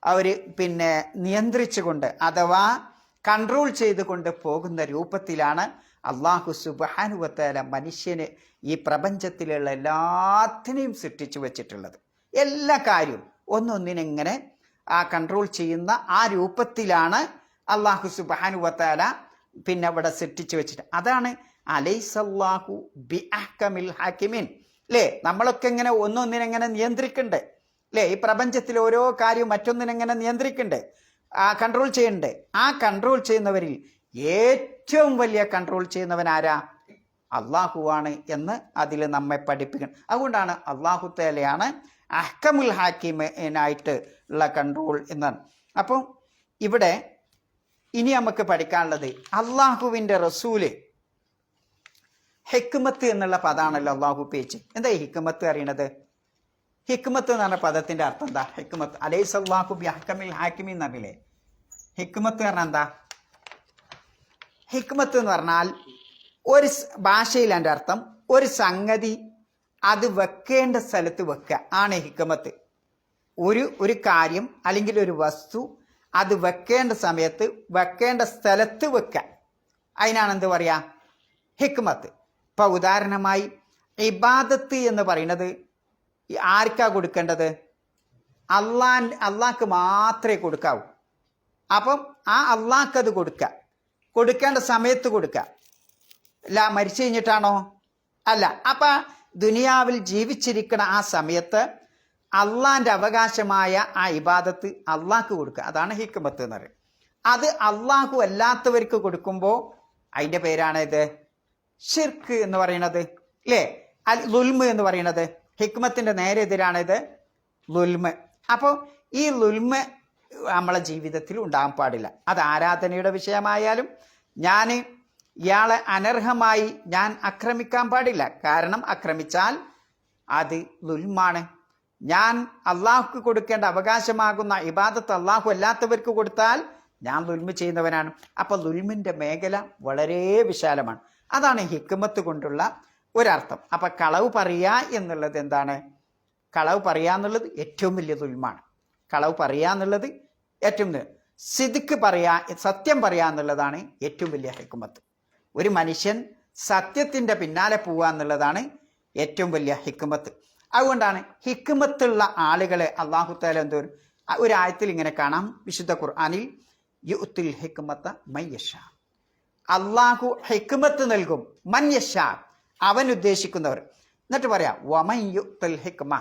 അവർ നിയന്ത്രിച്ചുകൊണ്ട്, അഥവാ കൺട്രോൾ ചെയ്തുകൊണ്ട് പോകുന്ന രൂപത്തിലാണ് അള്ളാഹു സുബ്ഹാനഹു വ തആല മനുഷ്യന് ഈ പ്രപഞ്ചത്തിലുള്ള എല്ലാത്തിനെയും സൃഷ്ടിച്ചു വെച്ചിട്ടുള്ളത്. എല്ലാ കാര്യവും ഒന്നൊന്നിനെങ്ങനെ കൺട്രോൾ ചെയ്യുന്ന ആ രൂപത്തിലാണ് അള്ളാഹു സുബ്ഹാനഹു വ തആല പിന്നെ ഇവിടെ സൃഷ്ടിച്ചു വെച്ചിട്ട്. അതാണ് അലൈസല്ലാഹു ബി അഹ്കമിൽ ഹാക്കിമീൻ. അല്ലേ, നമ്മളൊക്കെ ഇങ്ങനെ ഒന്നൊന്നിനെങ്ങനെ നിയന്ത്രിക്കണ്ടേ? അല്ലേ, ഈ പ്രപഞ്ചത്തിൽ ഓരോ കാര്യവും മറ്റൊന്നിനെങ്ങനെ നിയന്ത്രിക്കണ്ടേ, കൺട്രോൾ ചെയ്യണ്ടേ? ആ കൺട്രോൾ ചെയ്യുന്നവരിൽ ഏറ്റവും വലിയ കൺട്രോൾ ചെയ്യുന്നവൻ ആരാ? അള്ളാഹുവാണ് എന്ന് അതിൽ നമ്മെ പഠിപ്പിക്കണം. അതുകൊണ്ടാണ് അള്ളാഹു തആലയാണ് അഹ്കമുൽ ഹാക്കിമീനായിട്ട് ഉള്ള കൺട്രോൾ എന്നാണ്. അപ്പം ഇവിടെ ഇനി നമുക്ക് പഠിക്കാനുള്ളത് അള്ളാഹുവിൻ്റെ റസൂല് ഹിക്മത്ത് എന്നുള്ള പദമാണല്ലോ അള്ളാഹു ഉപയോഗിച്ച്. എന്താ ഈ ഹിക്മത്ത് അറിയണത്? ഹിക്മത്ത് എന്ന് പറഞ്ഞ പദത്തിന്റെ അർത്ഥം എന്താ? ഹിക്മത്ത് അലൈസല്ലാഹു ബി അഹ്കമിൽ ഹാക്കിമീൻ എന്നറിയില്ലേ? ഹിക്മത്ത് പറഞ്ഞാൽ എന്താ? ഹിക്മത്ത് എന്ന് പറഞ്ഞാൽ ഒരു ഭാഷയിൽ എൻ്റെ അർത്ഥം ഒരു സംഗതി അത് വെക്കേണ്ട സ്ഥലത്ത് വെക്കുക ആണ് ഹിക്മത്ത്. ഒരു കാര്യം അല്ലെങ്കിൽ ഒരു വസ്തു അത് വെക്കേണ്ട സമയത്ത് വെക്കേണ്ട സ്ഥലത്ത് വെക്കുക, അതിനാണ് എന്ത് പറയാ? ഹിക്മത്ത്. ഇപ്പൊ ഉദാഹരണമായി ഇബാദത്ത് എന്ന് പറയുന്നത് ആർക്കാ കൊടുക്കേണ്ടത്? അള്ളാഹ്ക്ക് മാത്രമേ കൊടുക്കാവൂ. അപ്പം ആ അള്ളാഹ്ക്ക് അത് കൊടുക്കേണ്ട സമയത്ത് കൊടുക്കുക. അല്ല മരിച്ചു കഴിഞ്ഞിട്ടാണോ? അല്ല. അപ്പം ദുനിയാവിൽ ജീവിച്ചിരിക്കുന്ന ആ സമയത്ത് അള്ളാഹിൻ്റെ അവകാശമായ ആ ഇബാദത്ത് അള്ളാഹ്ക്ക് കൊടുക്കുക, അതാണ് ഹിക്മത്ത് എന്ന് പറയുന്നത്. അത് അള്ളാഹു അല്ലാത്തവർക്ക് കൊടുക്കുമ്പോൾ അതിൻ്റെ പേരാണ് ഇത് ഷിർക്ക് എന്ന് പറയുന്നത്. അല്ലേ, ലുൽമ് എന്ന് പറയുന്നത്. ഹിക്മത്തിൻ്റെ നേരെ എതിരാണിത് ലുൽമ്. അപ്പോൾ ഈ ലുൽമ് നമ്മളെ ജീവിതത്തിൽ ഉണ്ടാകാൻ പാടില്ല. അത് ആരാധനയുടെ വിഷയമായാലും ഞാൻ ഇയാളെ അനർഹമായി ഞാൻ ആക്രമിക്കാൻ പാടില്ല. കാരണം ആക്രമിച്ചാൽ അത് ലുൽമാണ്. ഞാൻ അള്ളാഹുക്ക് കൊടുക്കേണ്ട അവകാശമാകുന്ന ഇബാദത്ത് അള്ളാഹു അല്ലാത്തവർക്ക് കൊടുത്താൽ ഞാൻ ലുൽമ് ചെയ്യുന്നവനാണ്. അപ്പം ലുൽമിൻ്റെ മേഖല വളരെ വിശാലമാണ്. അതാണ് ഹിക്മത്ത് കൊണ്ടുള്ള ഒരർത്ഥം. അപ്പം കളവ് പറയുക എന്നുള്ളത് എന്താണ്? കളവ് പറയുക എന്നുള്ളത് ഏറ്റവും വലിയ ലുൽമാണ്. കളവ് പറയുക എന്നുള്ളത് ഏറ്റവും സിദ്ക്ക് പറയാ, സത്യം പറയുക എന്നുള്ളതാണ് ഏറ്റവും വലിയ ഹിക്മത്ത്. ഒരു മനുഷ്യൻ സത്യത്തിൻ്റെ പിന്നാലെ പോവുക എന്നുള്ളതാണ് ഏറ്റവും വലിയ ഹിക്മത്ത്. അതുകൊണ്ടാണ് ഹിക്മത്തുള്ള ആളുകളെ അള്ളാഹു തആല എന്തോരും ഒരു ആയത്തിൽ ഇങ്ങനെ കാണാം, വിശുദ്ധ ഖുർആനിൽ യുഅ്തിൽ ഹിക്മത മൻ യശാ. അള്ളാഹു ഹിക്മത്ത് നൽകും മൻ യശാ, അവൻ ഉദ്ദേശിക്കുന്നവർ. എന്നിട്ട് പറയാം വമൻ യുഅ്തിൽ ഹിക്മ,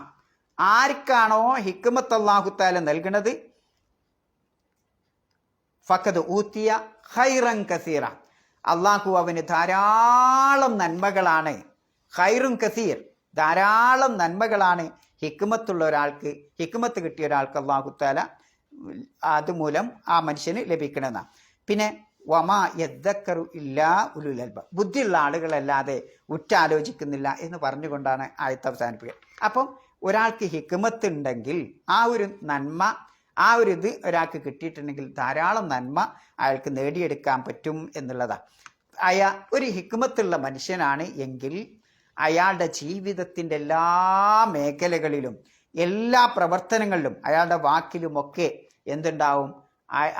ആർക്കാണോ ഹിക്മത്ത് അള്ളാഹു തആല നൽകുന്നത് ഫഖദ് ഊതിയ ഖൈറൻ കസീറ, അള്ളാഹു അവന് ധാരാളം നന്മകളാണ്. ഖൈറുൻ കസീർ, ധാരാളം നന്മകളാണ് ഹിക്മത്തുള്ള ഒരാൾക്ക്, ഹിക്മത്ത് കിട്ടിയ ഒരാൾക്ക് അള്ളാഹു തആല അതുമൂലം ആ മനുഷ്യന് ലഭിക്കണമെന്നാണ്. പിന്നെ വമാ യദ്ദക്കറു ഇല്ലാ ഉലുൽ അൽബാബ്, ബുദ്ധിയുള്ള ആളുകളല്ലാതെ ഉറ്റാലോചിക്കുന്നില്ല എന്ന് പറഞ്ഞുകൊണ്ടാണ് ആയത്ത് അവസാനിപ്പിക്കുക. അപ്പം ഒരാൾക്ക് ഹിക്മത്ത് ഉണ്ടെങ്കിൽ ആ ഒരു നന്മ, ആ ഒരു ഇത് ഒരാൾക്ക് കിട്ടിയിട്ടുണ്ടെങ്കിൽ ധാരാളം നന്മ അയാൾക്ക് നേടിയെടുക്കാൻ പറ്റും എന്നുള്ളതാണ്. ഒരു ഹിക്മത്തുള്ള മനുഷ്യനാണ് എങ്കിൽ അയാളുടെ ജീവിതത്തിൻ്റെ എല്ലാ മേഖലകളിലും എല്ലാ പ്രവർത്തനങ്ങളിലും അയാളുടെ വാക്കിലുമൊക്കെ എന്തുണ്ടാവും?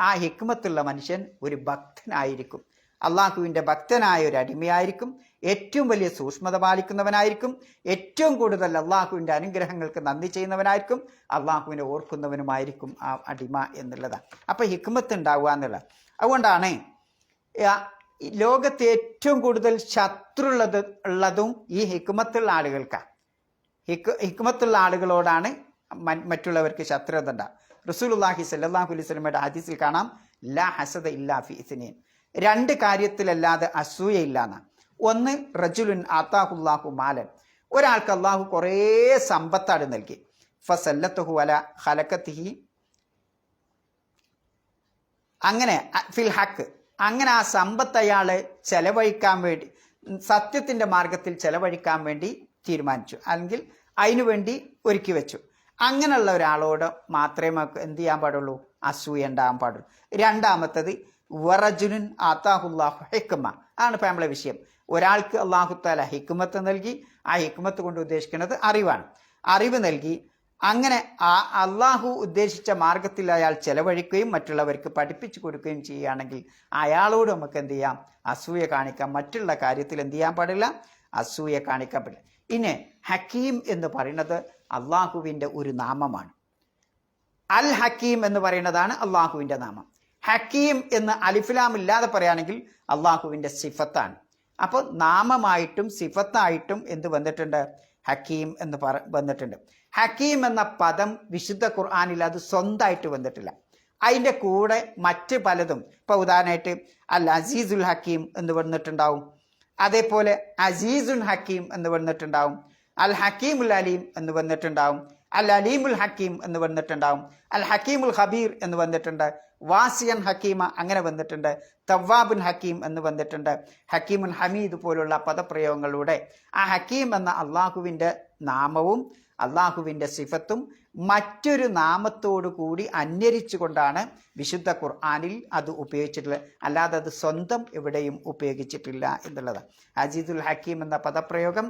ആ ഹിക്മത്തുള്ള മനുഷ്യൻ ഒരു ഭക്തനായിരിക്കും, അള്ളാഹുവിൻ്റെ ഭക്തനായ ഒരു അടിമയായിരിക്കും, ഏറ്റവും വലിയ സൂക്ഷ്മത പാലിക്കുന്നവനായിരിക്കും, ഏറ്റവും കൂടുതൽ അള്ളാഹുവിൻ്റെ അനുഗ്രഹങ്ങൾക്ക് നന്ദി ചെയ്യുന്നവനായിരിക്കും, അള്ളാഹുവിനെ ഓർക്കുന്നവനുമായിരിക്കും ആ അടിമ എന്നുള്ളതാണ്. അപ്പം ഹിക്മത്ത് ഉണ്ടാവുക എന്നുള്ളത്. അതുകൊണ്ടാണ് ലോകത്ത് ഏറ്റവും കൂടുതൽ ഉള്ളതും ഈ ഹിക്മത്തുള്ള ആളുകൾക്കാണ്. ഹിക്മത്തുള്ള ആളുകളോടാണ് മറ്റുള്ളവർക്ക് ശത്രുത ഉണ്ടാകും. റസൂലുള്ളാഹി സ്വല്ലല്ലാഹു അലൈഹി വസല്ലമയുടെ ഹദീസിൽ കാണാം, ലാ ഹസദ ഇല്ലാ ഫി ഇസ്നൈൻ, രണ്ട് കാര്യത്തിലല്ലാതെ അസൂയയില്ല എന്നാണ്. ഒന്ന് റജുലുൻ ആതാഹുല്ലാഹു മാലൻ, ഒരാൾക്ക് അള്ളാഹു കുറേ സമ്പത്താണ് നൽകി, ഫസല്ലത്തുഹു അല ഖലഖതിഹി, അങ്ങനെ ഫിൽ ഹക്ക്, അങ്ങനെ ആ സമ്പത്ത് അയാൾ ചെലവഴിക്കാൻ വേണ്ടി സത്യത്തിൻ്റെ മാർഗത്തിൽ ചെലവഴിക്കാൻ വേണ്ടി തീരുമാനിച്ചു, അല്ലെങ്കിൽ അതിനു വേണ്ടി ഒരുക്കി വെച്ചു. അങ്ങനെയുള്ള ഒരാളോട് മാത്രമേ എന്ത് ചെയ്യാൻ പാടുള്ളൂ? അസൂയ ഉണ്ടാകാൻ പാടുള്ളൂ. രണ്ടാമത്തത് വറജുനുൻ ആതാഹുല്ലാഹു ഹിക്മ ആണ് ഇപ്പം നമ്മളെ വിഷയം. ഒരാൾക്ക് അള്ളാഹു തആല ഹിക്മത്ത് നൽകി, ആ ഹിക്മത്ത് കൊണ്ട് ഉദ്ദേശിക്കുന്നത് അറിവാണ്. അറിവ് നൽകി, അങ്ങനെ ആ അള്ളാഹു ഉദ്ദേശിച്ച മാർഗത്തിൽ അയാൾ ചെലവഴിക്കുകയും മറ്റുള്ളവർക്ക് പഠിപ്പിച്ചു കൊടുക്കുകയും ചെയ്യുകയാണെങ്കിൽ അയാളോട് നമുക്ക് എന്ത് ചെയ്യാം? അസൂയ കാണിക്കാം. മറ്റുള്ള കാര്യത്തിൽ എന്ത് ചെയ്യാൻ പാടില്ല? അസൂയ കാണിക്കാൻ പാടില്ല. ഇനി ഹക്കീം എന്ന് പറയുന്നത് അള്ളാഹുവിൻ്റെ ഒരു നാമമാണ്. അൽ ഹക്കീം എന്ന് പറയുന്നതാണ് അള്ളാഹുവിൻ്റെ നാമം. ഹക്കീം എന്ന് അലിഫ്ലാം ഇല്ലാതെ പറയുകയാണെങ്കിൽ അള്ളാഹുവിൻ്റെ സിഫത്താണ്. അപ്പോൾ നാമമായിട്ടും സിഫത്തായിട്ടും എന്ത് വന്നിട്ടുണ്ട്? ഹക്കീം എന്ന് വന്നിട്ടുണ്ട്. ഹക്കീം എന്ന പദം വിശുദ്ധ ഖുർആനിൽ അത് സ്വന്തമായിട്ട് വന്നിട്ടില്ല. അതിൻ്റെ കൂടെ മറ്റ് പലതും, ഇപ്പോൾ ഉദാഹരണമായിട്ട് അൽ അസീസുൽ ഹക്കീം എന്ന് വന്നിട്ടുണ്ടാവും, അതേപോലെ അസീസുൽ ഹക്കീം എന്ന് വന്നിട്ടുണ്ടാവും, അൽ ഹക്കീമുൽ അലീം എന്ന് വന്നിട്ടുണ്ടാവും, അൽ അലീമുൽ ഹക്കീം എന്ന് വന്നിട്ടുണ്ടാവും, അൽ ഹക്കീമുൽ ഖബീർ എന്ന് വന്നിട്ടുണ്ട്, വാസിയൻ ഹക്കീമ അങ്ങനെ വന്നിട്ടുണ്ട്, തവ്വാബുൻ ഹക്കീം എന്ന് വന്നിട്ടുണ്ട്, ഹക്കീമുൻ ഹമീദ് പോലുള്ള പദപ്രയോഗങ്ങളിലൂടെ ആ ഹക്കീം എന്ന അള്ളാഹുവിൻ്റെ നാമവും അള്ളാഹുവിൻ്റെ സിഫത്തും മറ്റൊരു നാമത്തോടു കൂടി അന്വരിച്ചുകൊണ്ടാണ് വിശുദ്ധ ഖുർആനിൽ അത് ഉപയോഗിച്ചിട്ടുള്ളത്. അല്ലാതെ അത് സ്വന്തം എവിടെയും ഉപയോഗിച്ചിട്ടില്ല എന്നുള്ളതാണ്. അസീസുൽ ഹക്കീം എന്ന പദപ്രയോഗം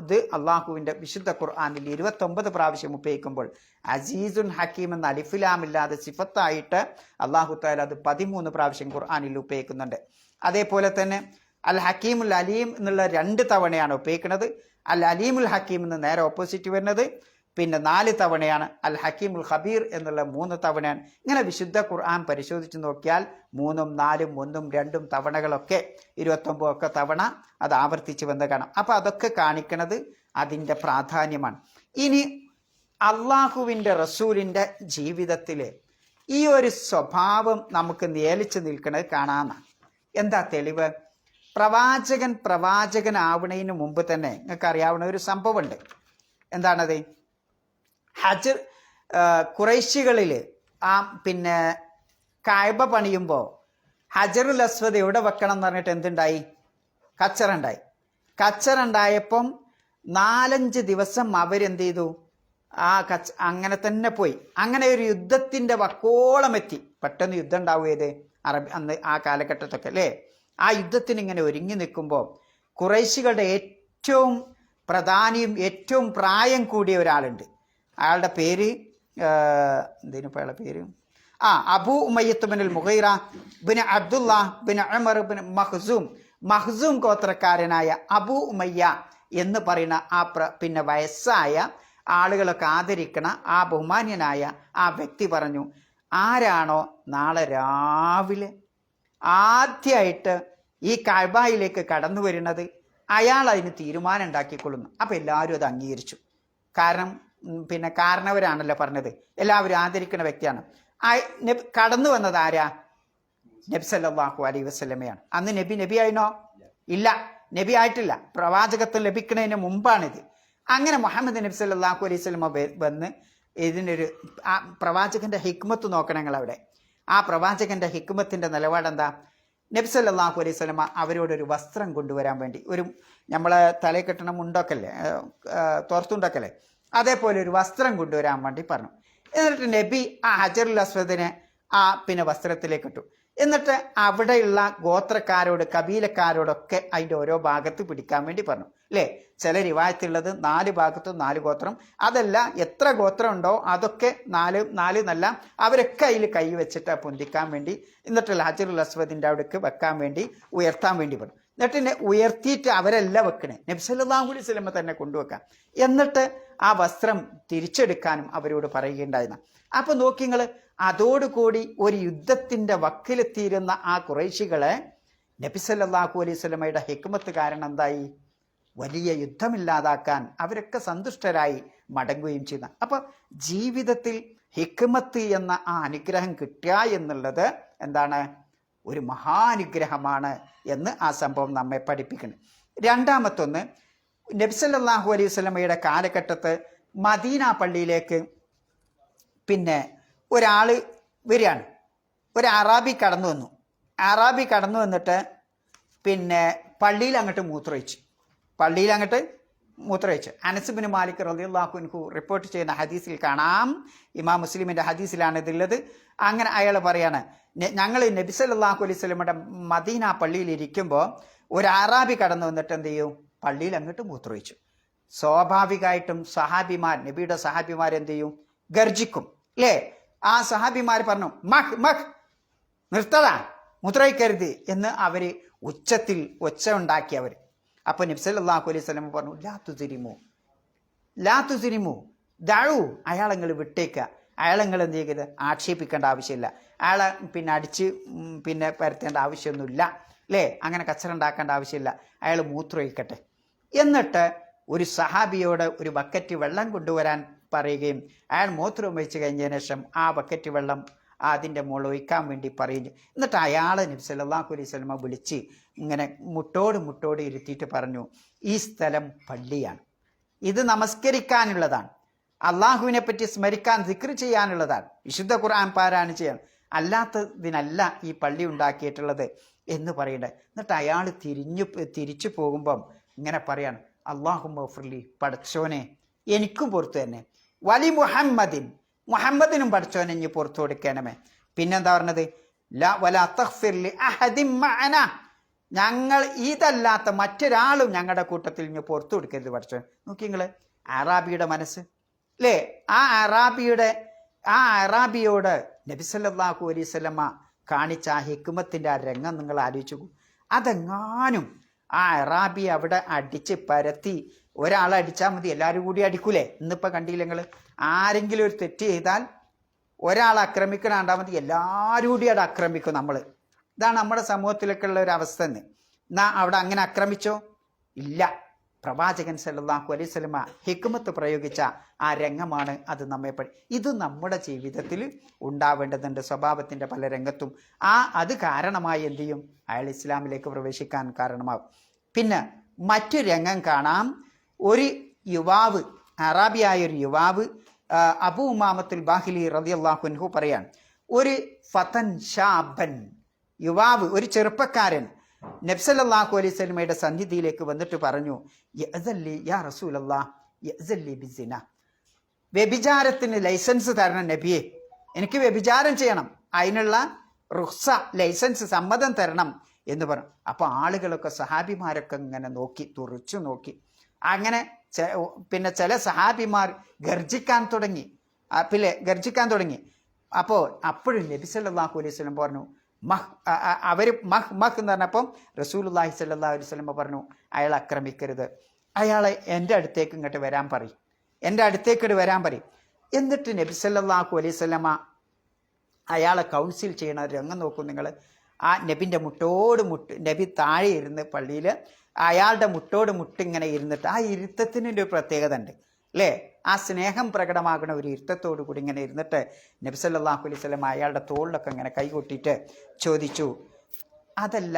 ഇത് അള്ളാഹുവിൻ്റെ വിശുദ്ധ ഖുർആനിൽ 29 പ്രാവശ്യം ഉപയോഗിക്കുമ്പോൾ അസീസുൻ ഹക്കീം എന്ന അലിഫിലാമില്ലാതെ സിഫത്തായിട്ട് അള്ളാഹു തആല അത് 13 പ്രാവശ്യം ഖുർആനിൽ ഉപയോഗിക്കുന്നുണ്ട്. അതേപോലെ തന്നെ അൽ ഹക്കീമുൽ അലീം എന്നുള്ള 2 തവണയാണ് ഉപയോഗിക്കുന്നത്. അൽ അലീമുൽ ഹക്കീം എന്ന് നേരെ ഓപ്പോസിറ്റ് വരുന്നത് പിന്നെ 4 തവണയാണ്. അൽ ഹക്കീമുൽ ഖബീർ എന്നുള്ള 3 തവണയാണ്. ഇങ്ങനെ വിശുദ്ധ ഖുർആൻ പരിശോധിച്ച് നോക്കിയാൽ 3ഉം 4ഉം 1ഉം 2ഉം തവണകളൊക്കെ 29 ഒക്കെ തവണ അത് ആവർത്തിച്ച് വന്ന് കാണാം. അപ്പോൾ അതൊക്കെ കാണിക്കുന്നത് അതിൻ്റെ പ്രാധാന്യമാണ്. ഇനി അള്ളാഹുവിൻ്റെ റസൂലിൻ്റെ ജീവിതത്തിൽ ഈ ഒരു സ്വഭാവം നമുക്ക് നിയലിച്ച് നിൽക്കുന്നത് കാണാമെന്നാണ്. എന്താ തെളിവ്? പ്രവാചകനാവുന്നതിന് മുമ്പ് തന്നെ നിങ്ങൾക്ക് അറിയാവുന്ന ഒരു സംഭവമുണ്ട്. എന്താണത്? ഖുറൈശികളിൽ പിന്നെ കഅബ പണിയുമ്പോൾ ഹജറുൽ അസ്വദ് എവിടെ വെക്കണം എന്ന് പറഞ്ഞിട്ട് എന്തുണ്ടായി? കച്ചറുണ്ടായി. കച്ചറുണ്ടായപ്പം 4-5 ദിവസം അവരെന്ത് ചെയ്തു? അങ്ങനെ തന്നെ പോയി. അങ്ങനെ ഒരു യുദ്ധത്തിൻ്റെ വക്കോളം എത്തി. പെട്ടെന്ന് യുദ്ധം ഉണ്ടാവുകയത് അന്ന് ആ കാലഘട്ടത്തൊക്കെ അല്ലേ? ആ യുദ്ധത്തിന് ഇങ്ങനെ ഒരുങ്ങി നിൽക്കുമ്പോൾ ഖുറൈശികളുടെ ഏറ്റവും പ്രധാനിയും ഏറ്റവും പ്രായം കൂടിയ ഒരാളുണ്ട്. അയാളുടെ പേര് എന്തേനും അയാളുടെ പേര് അബൂ ഉമയ്യത്ത് ബിനുൽ Mughira bin Abdullah bin Umar bin Makhzum ഗോത്രക്കാരനായ അബൂ ഉമയ്യ എന്ന് പറയുന്ന പിന്നെ വയസ്സായ ആളുകളൊക്കെ ആദരിക്കണ ആ ബഹുമാന്യനായ ആ വ്യക്തി പറഞ്ഞു, ആരാണോ നാളെ രാവിലെ ആദ്യമായിട്ട് ഈ കഅബയിലേക്ക് കടന്നു വരുന്നത് അയാൾ അതിന് തീരുമാനം ഉണ്ടാക്കിക്കൊള്ളുന്നു. അപ്പം എല്ലാവരും അത് അംഗീകരിച്ചു. കാരണം പിന്നെ കാരണവരാണല്ലോ പറഞ്ഞത്, എല്ലാവരും ആദരിക്കുന്ന വ്യക്തിയാണ്. കടന്നു വന്നത് ആരാ? നബി സല്ലല്ലാഹു അലൈഹി വസല്ലമയാണ്. അന്ന് നബി ആയിനോ? ഇല്ല, നബി ആയിട്ടില്ല. പ്രവാചകത്വം ലഭിക്കുന്നതിന് മുമ്പാണിത്. അങ്ങനെ മുഹമ്മദ് നബി സല്ലല്ലാഹു അലൈഹി വസല്ലമ വന്ന് ഇതിനൊരു ആ പ്രവാചകന്റെ ഹിക്മത്ത് നോക്കണം നിങ്ങൾ അവിടെ. ആ പ്രവാചകന്റെ ഹിക്മത്തിന്റെ നിലപാടെന്താ? നബി സല്ലല്ലാഹു അലൈഹി വസല്ലമ അവരോടൊരു വസ്ത്രം കൊണ്ടുവരാൻ വേണ്ടി, ഒരു നമ്മളെ തലയിൽ കെട്ടണ മുണ്ടൊക്കെയല്ലേ, തോർത്തുണ്ടൊക്കെയല്ലേ, അതേപോലെ ഒരു വസ്ത്രം കൊണ്ടുവരാൻ വേണ്ടി പറഞ്ഞു. എന്നിട്ട് നബി ആ ഹജറുൽ അസ്വദിനെ പിന്നെ വസ്ത്രത്തിലേക്ക് ഇട്ടു. എന്നിട്ട് അവിടെയുള്ള ഗോത്രക്കാരോട് കബീലക്കാരോടൊക്കെ അതിൻ്റെ ഓരോ ഭാഗത്ത് പിടിക്കാൻ വേണ്ടി പറഞ്ഞു അല്ലേ? ചില റിവായത്തുള്ളത് 4 ഭാഗത്തും 4 ഗോത്രം, അതല്ല എത്ര ഗോത്രം ഉണ്ടോ അതൊക്കെ 4 എന്നല്ല, അവരൊക്കെ അതിൽ കൈ വെച്ചിട്ട് പൊന്തിക്കാൻ വേണ്ടി, എന്നിട്ട് ഹജറുൽ അസ്വദിൻ്റെ അവിടേക്ക് വെക്കാൻ വേണ്ടി ഉയർത്താൻ വേണ്ടി പറഞ്ഞു. എന്നിട്ട് ഉയർത്തിയിട്ട് അവരെല്ലാം വെക്കണേ, നബി സല്ലല്ലാഹു അലൈഹി വസല്ലമ തന്നെ കൊണ്ടുവെക്കാം. എന്നിട്ട് ആ വസ്ത്രം തിരിച്ചെടുക്കാനും അവരോട് പറയുകയുണ്ടായിരുന്നു. അപ്പം നോക്കി നിങ്ങൾ, അതോടുകൂടി ഒരു യുദ്ധത്തിൻ്റെ വക്കിലെത്തിയിരുന്ന ആ ഖുറൈശികളെ നബി സല്ലല്ലാഹു അലൈഹി വസല്ലമയുടെ ഹിക്മത്ത് കാരണം എന്തായി? വലിയ യുദ്ധമില്ലാതാക്കാൻ അവരൊക്കെ സന്തുഷ്ടരായി മടങ്ങുകയും ചെയ്ത. അപ്പം ജീവിതത്തിൽ ഹിക്മത്ത് എന്ന ആ അനുഗ്രഹം കിട്ടുക എന്നുള്ളത് എന്താണ്? ഒരു മഹാനുഗ്രഹമാണ് എന്ന് ആ സംഭവം നമ്മെ പഠിപ്പിക്കുന്നു. രണ്ടാമത്തൊന്ന്, നബി സല്ലല്ലാഹു അലൈഹി വസല്ലമയുടെ കാലഘട്ടത്ത് മദീന പള്ളിയിലേക്ക് പിന്നെ ഒരാൾ വരികയാണ്. ഒരു അറാബി കടന്നു വന്നു. അറാബി കടന്നു വന്നിട്ട് പിന്നെ പള്ളിയിൽ അങ്ങോട്ട് മൂത്രമൊഴിച്ചു. അനസ് ബിൻ മാലിക് റളിയല്ലാഹു അൻഹു റിപ്പോർട്ട് ചെയ്യുന്ന ഹദീസിൽ കാണാം, ഇമാം മുസ്ലിമിൻ്റെ ഹദീസിലാണ് ഇതുള്ളത്. അങ്ങനെ അയാൾ പറയാണ്, ഞങ്ങൾ നബി സല്ലല്ലാഹു അലൈഹി വസല്ലമയുടെ മദീന പള്ളിയിൽ ഇരിക്കുമ്പോൾ ഒരു അറാബി കടന്നു വന്നിട്ട് എന്ത് ചെയ്യും? പള്ളിയിൽ അങ്ങോട്ട് മൂത്രമൊഴിച്ചു. സ്വാഭാവികമായിട്ടും സഹാബിമാർ, നബിയുടെ സഹാബിമാർ എന്ത് ചെയ്യും? ഗർജിക്കും അല്ലേ? ആ സഹാബിമാർ പറഞ്ഞു മഹ് മഹ്, നിർത്തടാ, മുദ്രയിക്കരുത് എന്ന് അവര് ഉച്ചത്തിൽ ഒച്ച ഉണ്ടാക്കി അവർ. അപ്പൊ നബി സല്ലല്ലാഹു അലൈഹി വസല്ലം പറഞ്ഞു ലാ തുസിരിമു ദഅു, അയാളെങ്ങൾ വിട്ടേക്കുക, അയാളെങ്ങൾ എന്ത് ചെയ്യരുത്? ആക്ഷേപിക്കേണ്ട ആവശ്യമില്ല, അയാളെ പിന്നെ അടിച്ച് പിന്നെ പരത്തേണ്ട ആവശ്യമൊന്നുമില്ല അല്ലേ? അങ്ങനെ കച്ചറ ഉണ്ടാക്കേണ്ട ആവശ്യമില്ല, അയാൾ മൂത്രമൊഴിക്കട്ടെ. എന്നിട്ട് ഒരു സഹാബിയോട് ഒരു ബക്കറ്റ് വെള്ളം കൊണ്ടുവരാൻ പറയുകയും അയാൾ മൂത്രം ഒഴിച്ച് കഴിഞ്ഞതിന് ശേഷം ആ ബക്കറ്റ് വെള്ളം അതിൻ്റെ മുകളിൽ ഒഴിക്കാൻ വേണ്ടി പറയുന്നു. എന്നിട്ട് അയാളെ നബി സല്ലല്ലാഹു അലൈഹി വസല്ലം വിളിച്ച് ഇങ്ങനെ മുട്ടോട് ഇരുത്തിയിട്ട് പറഞ്ഞു, ഈ സ്ഥലം പള്ളിയാണ്, ഇത് നമസ്കരിക്കാനുള്ളതാണ്, അള്ളാഹുവിനെ പറ്റി സ്മരിക്കാൻ ദിക്ർ ചെയ്യാനുള്ളതാണ്, വിശുദ്ധ ഖുർആൻ പാരായണം ചെയ്യാൻ, അല്ലാത്തതിനല്ല ഈ പള്ളി ഉണ്ടാക്കിയിട്ടുള്ളത് എന്ന് പറയണ്ടേ. എന്നിട്ട് അയാൾ തിരിച്ചു പോകുമ്പം ഇങ്ങനെ പറയാണ്, അല്ലാഹുമ്മ ഗഫിർലി, പടച്ചോനെ എനിക്കും പുറത്തു തന്നെ, വലി മുഹമ്മദിനും പടച്ചോനെ ഇനി പുറത്തു കൊടുക്കണമേ. പിന്നെന്താ പറഞ്ഞത്? വലാ തഗ്ഫിർ ലി അഹദിൻ മഅന, ഞങ്ങൾ ഇതല്ലാത്ത മറ്റൊരാളും ഞങ്ങളുടെ കൂട്ടത്തിൽ ഇനി പുറത്തു കൊടുക്കരുത് പടച്ചോൻ. നോക്കി നിങ്ങൾ അറാബിയുടെ മനസ്സ് അല്ലേ? ആ അറാബിയോട് നബി സല്ലല്ലാഹു അലൈഹി വസല്ലമ കാണിച്ച ആ ഹിക്മത്തിന്റെ ആ രംഗം നിങ്ങൾ ആലോചിച്ചു. അതെങ്ങാനും ആ അറാബി അവിടെ അടിച്ച് പരത്തി, ഒരാളെ അടിച്ചാൽ മതി എല്ലാവരും കൂടി അടിക്കൂലേ? ഇന്നിപ്പോൾ കണ്ടില്ല നിങ്ങൾ, ആരെങ്കിലും ഒരു തെറ്റ് ചെയ്താൽ ഒരാളെ ആക്രമിക്കണ കണ്ടാൽ മതി എല്ലാവരും കൂടി അവിടെ ആക്രമിക്കും നമ്മൾ. ഇതാണ് നമ്മുടെ സമൂഹത്തിലൊക്കെ ഉള്ള ഒരു അവസ്ഥ എന്ന്. എന്നാ അവിടെ അങ്ങനെ ആക്രമിച്ചോ? ഇല്ല. പ്രവാചകൻ സല്ലല്ലാഹു അലൈഹി വസല്ലമ ഹിക്മത്ത് പ്രയോഗിച്ച ആ രംഗമാണ് അത് നമ്മെ ഇത് നമ്മുടെ ജീവിതത്തിൽ ഉണ്ടാവേണ്ടതുണ്ട്, സ്വഭാവത്തിൻ്റെ പല രംഗത്തും. അത് കാരണമായി എന്ത് ചെയ്യും? അയാൾ ഇസ്ലാമിലേക്ക് പ്രവേശിക്കാൻ കാരണമാകും. പിന്നെ മറ്റു രംഗം കാണാം. ഒരു യുവാവ്, അറാബിയായ ഒരു യുവാവ്, അബൂ ഉമാമത്തുൽ ബാഹിലി റളിയല്ലാഹു അൻഹു പറയാണ്, ഒരു ഫതൻ ഷാബൻ, യുവാവ്, ഒരു ചെറുപ്പക്കാരൻ നബി സല്ലല്ലാഹു അലൈഹി വസല്ലമയുടെ സന്നിധിയിലേക്ക് വന്നിട്ട് പറഞ്ഞു, യഅ്സല്ലി യാ റസൂലല്ലാഹ് യഅ്സല്ലി ബിസിന, വ്യഭിചാരത്തിന് ലൈസൻസ് തരണം നബിയെ, എനിക്ക് വ്യഭിചാരം ചെയ്യണം, അതിനുള്ള റുഖ്സ, ലൈസൻസ്, സമ്മതം തരണം എന്ന് പറഞ്ഞു. അപ്പോൾ ആളുകളൊക്കെ സഹാബിമാരൊക്കെ ഇങ്ങനെ തുറച്ചു നോക്കി. അങ്ങനെ പിന്നെ ചില സഹാബിമാർ ഗർജിക്കാൻ തുടങ്ങി. അപ്പോഴും നബി സല്ലല്ലാഹു അലൈഹി വസല്ലം പറഞ്ഞു അവർ മഹ് എന്ന് പറഞ്ഞപ്പം റസൂലുള്ളാഹി സ്വല്ലല്ലാഹു അലൈഹി വസല്ലം പറഞ്ഞു, അയാളെ ആക്രമിക്കരുത്, അയാളെ എൻ്റെ അടുത്തേക്ക് ഇങ്ങോട്ട് വരാൻ പറയും, എൻ്റെ അടുത്തേക്കിട്ട് വരാൻ പറയും. എന്നിട്ട് നബി സല്ലല്ലാഹു അലൈഹി വസല്ലമ അയാളെ കൗൺസിൽ ചെയ്യണ രംഗം നോക്കും നിങ്ങൾ. ആ നബിൻ്റെ നബി താഴെ ഇരുന്ന് പള്ളിയിൽ അയാളുടെ മുട്ടിങ്ങനെ ഇരുന്നിട്ട്, ആ ഇരുത്തത്തിനൊരു പ്രത്യേകത ഉണ്ട് അല്ലേ? ആ സ്നേഹം പ്രകടമാകുന്ന ഒരു ഇരുത്തത്തോടു കൂടി ഇങ്ങനെ ഇരുന്നിട്ട് നബി സല്ലല്ലാഹു അലൈഹി വസല്ലം അയാളുടെ തോളിലൊക്കെ ഇങ്ങനെ കൈകൊട്ടിയിട്ട് ചോദിച്ചു, അതല്ല,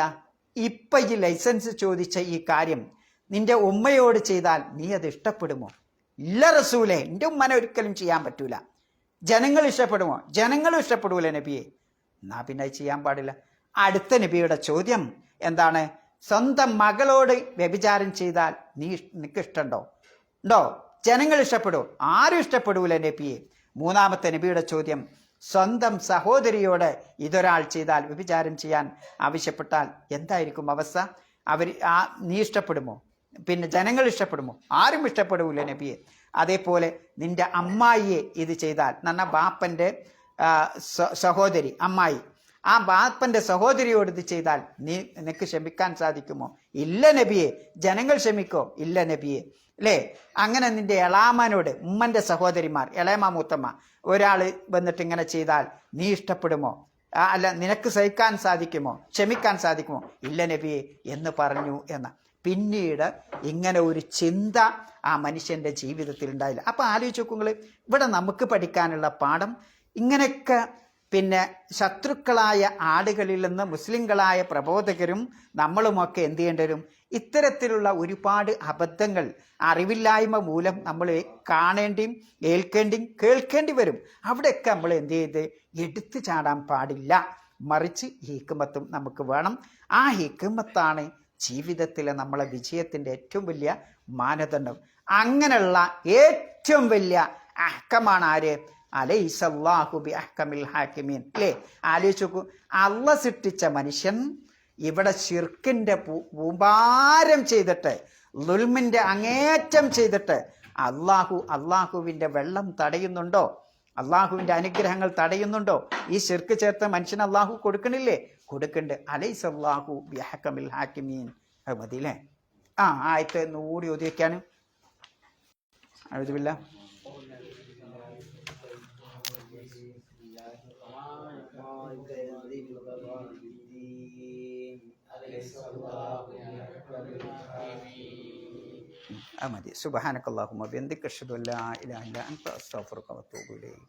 ഇപ്പം ഈ ലൈസൻസ് ചോദിച്ച ഈ കാര്യം നിന്റെ ഉമ്മയോട് ചെയ്താൽ നീ അത് ഇഷ്ടപ്പെടുമോ? ഇല്ല റസൂലേ, എൻ്റെ ഉമ്മനെ ഒരിക്കലും ചെയ്യാൻ പറ്റൂല. ജനങ്ങൾ ഇഷ്ടപ്പെടുമോ? ജനങ്ങളും ഇഷ്ടപ്പെടൂല നബിയെ. എന്നാ പിന്നെ ചെയ്യാൻ പാടില്ല. അടുത്ത നബിയുടെ ചോദ്യം എന്താണ്? സ്വന്തം മകളോട് വ്യഭിചാരം ചെയ്താൽ നിനക്ക് ഇഷ്ടമുണ്ടോ? ജനങ്ങൾ ഇഷ്ടപ്പെടുമോ? ആരും ഇഷ്ടപ്പെടൂല നബിയെ. മൂന്നാമത്തെ നബിയുടെ ചോദ്യം, സ്വന്തം സഹോദരിയോട് ഇതൊരാൾ ചെയ്താൽ, വ്യഭിചാരം ചെയ്യാൻ ആവശ്യപ്പെട്ടാൽ എന്തായിരിക്കും അവസ്ഥ? നീ ഇഷ്ടപ്പെടുമോ? പിന്നെ ജനങ്ങൾ ഇഷ്ടപ്പെടുമോ? ആരും ഇഷ്ടപ്പെടൂല നബിയെ. അതേപോലെ നിന്റെ അമ്മായിയെ ഇത് ചെയ്താൽ, എന്നാ ബാപ്പൻ്റെ സഹോദരി അമ്മായി, ആ ബാപ്പൻ്റെ സഹോദരിയോട് ഇത് ചെയ്താൽ നിനക്ക് ക്ഷമിക്കാൻ സാധിക്കുമോ? ഇല്ല നബിയെ. ജനങ്ങൾ ക്ഷമിക്കോ? ഇല്ല നബിയെ. അല്ലേ? അങ്ങനെ നിന്റെ എളാമനോട്, ഉമ്മൻ്റെ സഹോദരിമാർ, എളയമ്മ മൂത്തമ്മ, ഒരാൾ വന്നിട്ട് ഇങ്ങനെ ചെയ്താൽ നീ ഇഷ്ടപ്പെടുമോ? അല്ല, നിനക്ക് സഹിക്കാൻ സാധിക്കുമോ? ക്ഷമിക്കാൻ സാധിക്കുമോ? ഇല്ല നബിയെ എന്ന് പറഞ്ഞു എന്ന. പിന്നീട് ഇങ്ങനെ ഒരു ചിന്ത ആ മനുഷ്യൻ്റെ ജീവിതത്തിൽ ഉണ്ടായില്ല. അപ്പം ആലോചിച്ച് നോക്കുങ്ങൾ, ഇവിടെ നമുക്ക് പഠിക്കാനുള്ള പാഠം ഇങ്ങനെയൊക്കെ പിന്നെ ശത്രുക്കളായ ആളുകളിൽ നിന്ന് മുസ്ലിങ്ങളായ പ്രബോധകരും നമ്മളുമൊക്കെ എന്ത് ചെയ്യേണ്ടി വരും? ഇത്തരത്തിലുള്ള ഒരുപാട് അബദ്ധങ്ങൾ അറിവില്ലായ്മ മൂലം നമ്മൾ കാണേണ്ടിയും ഏൽക്കേണ്ടിയും കേൾക്കേണ്ടി വരും. അവിടെയൊക്കെ നമ്മൾ എന്ത് ചെയ്ത് എടുത്തു ചാടാൻ പാടില്ല. മറിച്ച് ഹിക്മത്തും നമുക്ക് വേണം. ആ ഹിക്മത്താണ് ജീവിതത്തിലെ നമ്മളെ വിജയത്തിൻ്റെ ഏറ്റവും വലിയ മാനദണ്ഡം. അങ്ങനെയുള്ള ഏറ്റവും വലിയ അഹ്കമാണ് ആര്? അലൈസല്ലാഹു ബി അഹ്കമിൽ ഹാക്കിമീൻ. അല്ലേ? ആലോചിച്ച് നോക്കൂ, അള്ളാഹ് സൃഷ്ടിച്ച മനുഷ്യൻ ഇവിടെ ശിർക്കിൻ്റെ പൂമ്പാരം ചെയ്തിട്ട് ദുൽമിന്റെ അങ്ങേറ്റം ചെയ്തിട്ട് അള്ളാഹുവിന്റെ വെള്ളം തടയുന്നുണ്ടോ? അള്ളാഹുവിന്റെ അനുഗ്രഹങ്ങൾ തടയുന്നുണ്ടോ? ഈ ശിർക്ക് ചേർത്ത മനുഷ്യന് അള്ളാഹു കൊടുക്കണില്ലേ? കൊടുക്കണ്ട്. അലൈസല്ലാഹു ബിഅഹ്കമിൽ ഹാക്കിമീൻ. അത് മതിയില്ലേ? ആയത്ത് കൂടി ഓതി വയ്ക്കാനും. അഴുതുമില്ല. മതി. സുബ്ഹാനക്കല്ലാഹുമ്മ ബിഹംദിക അഷ്ഹദു അല്ലാ ഇലാഹ ഇല്ല അൻത അസ്തഗ്ഫിറുക വഅതൂബു ഇലൈക്.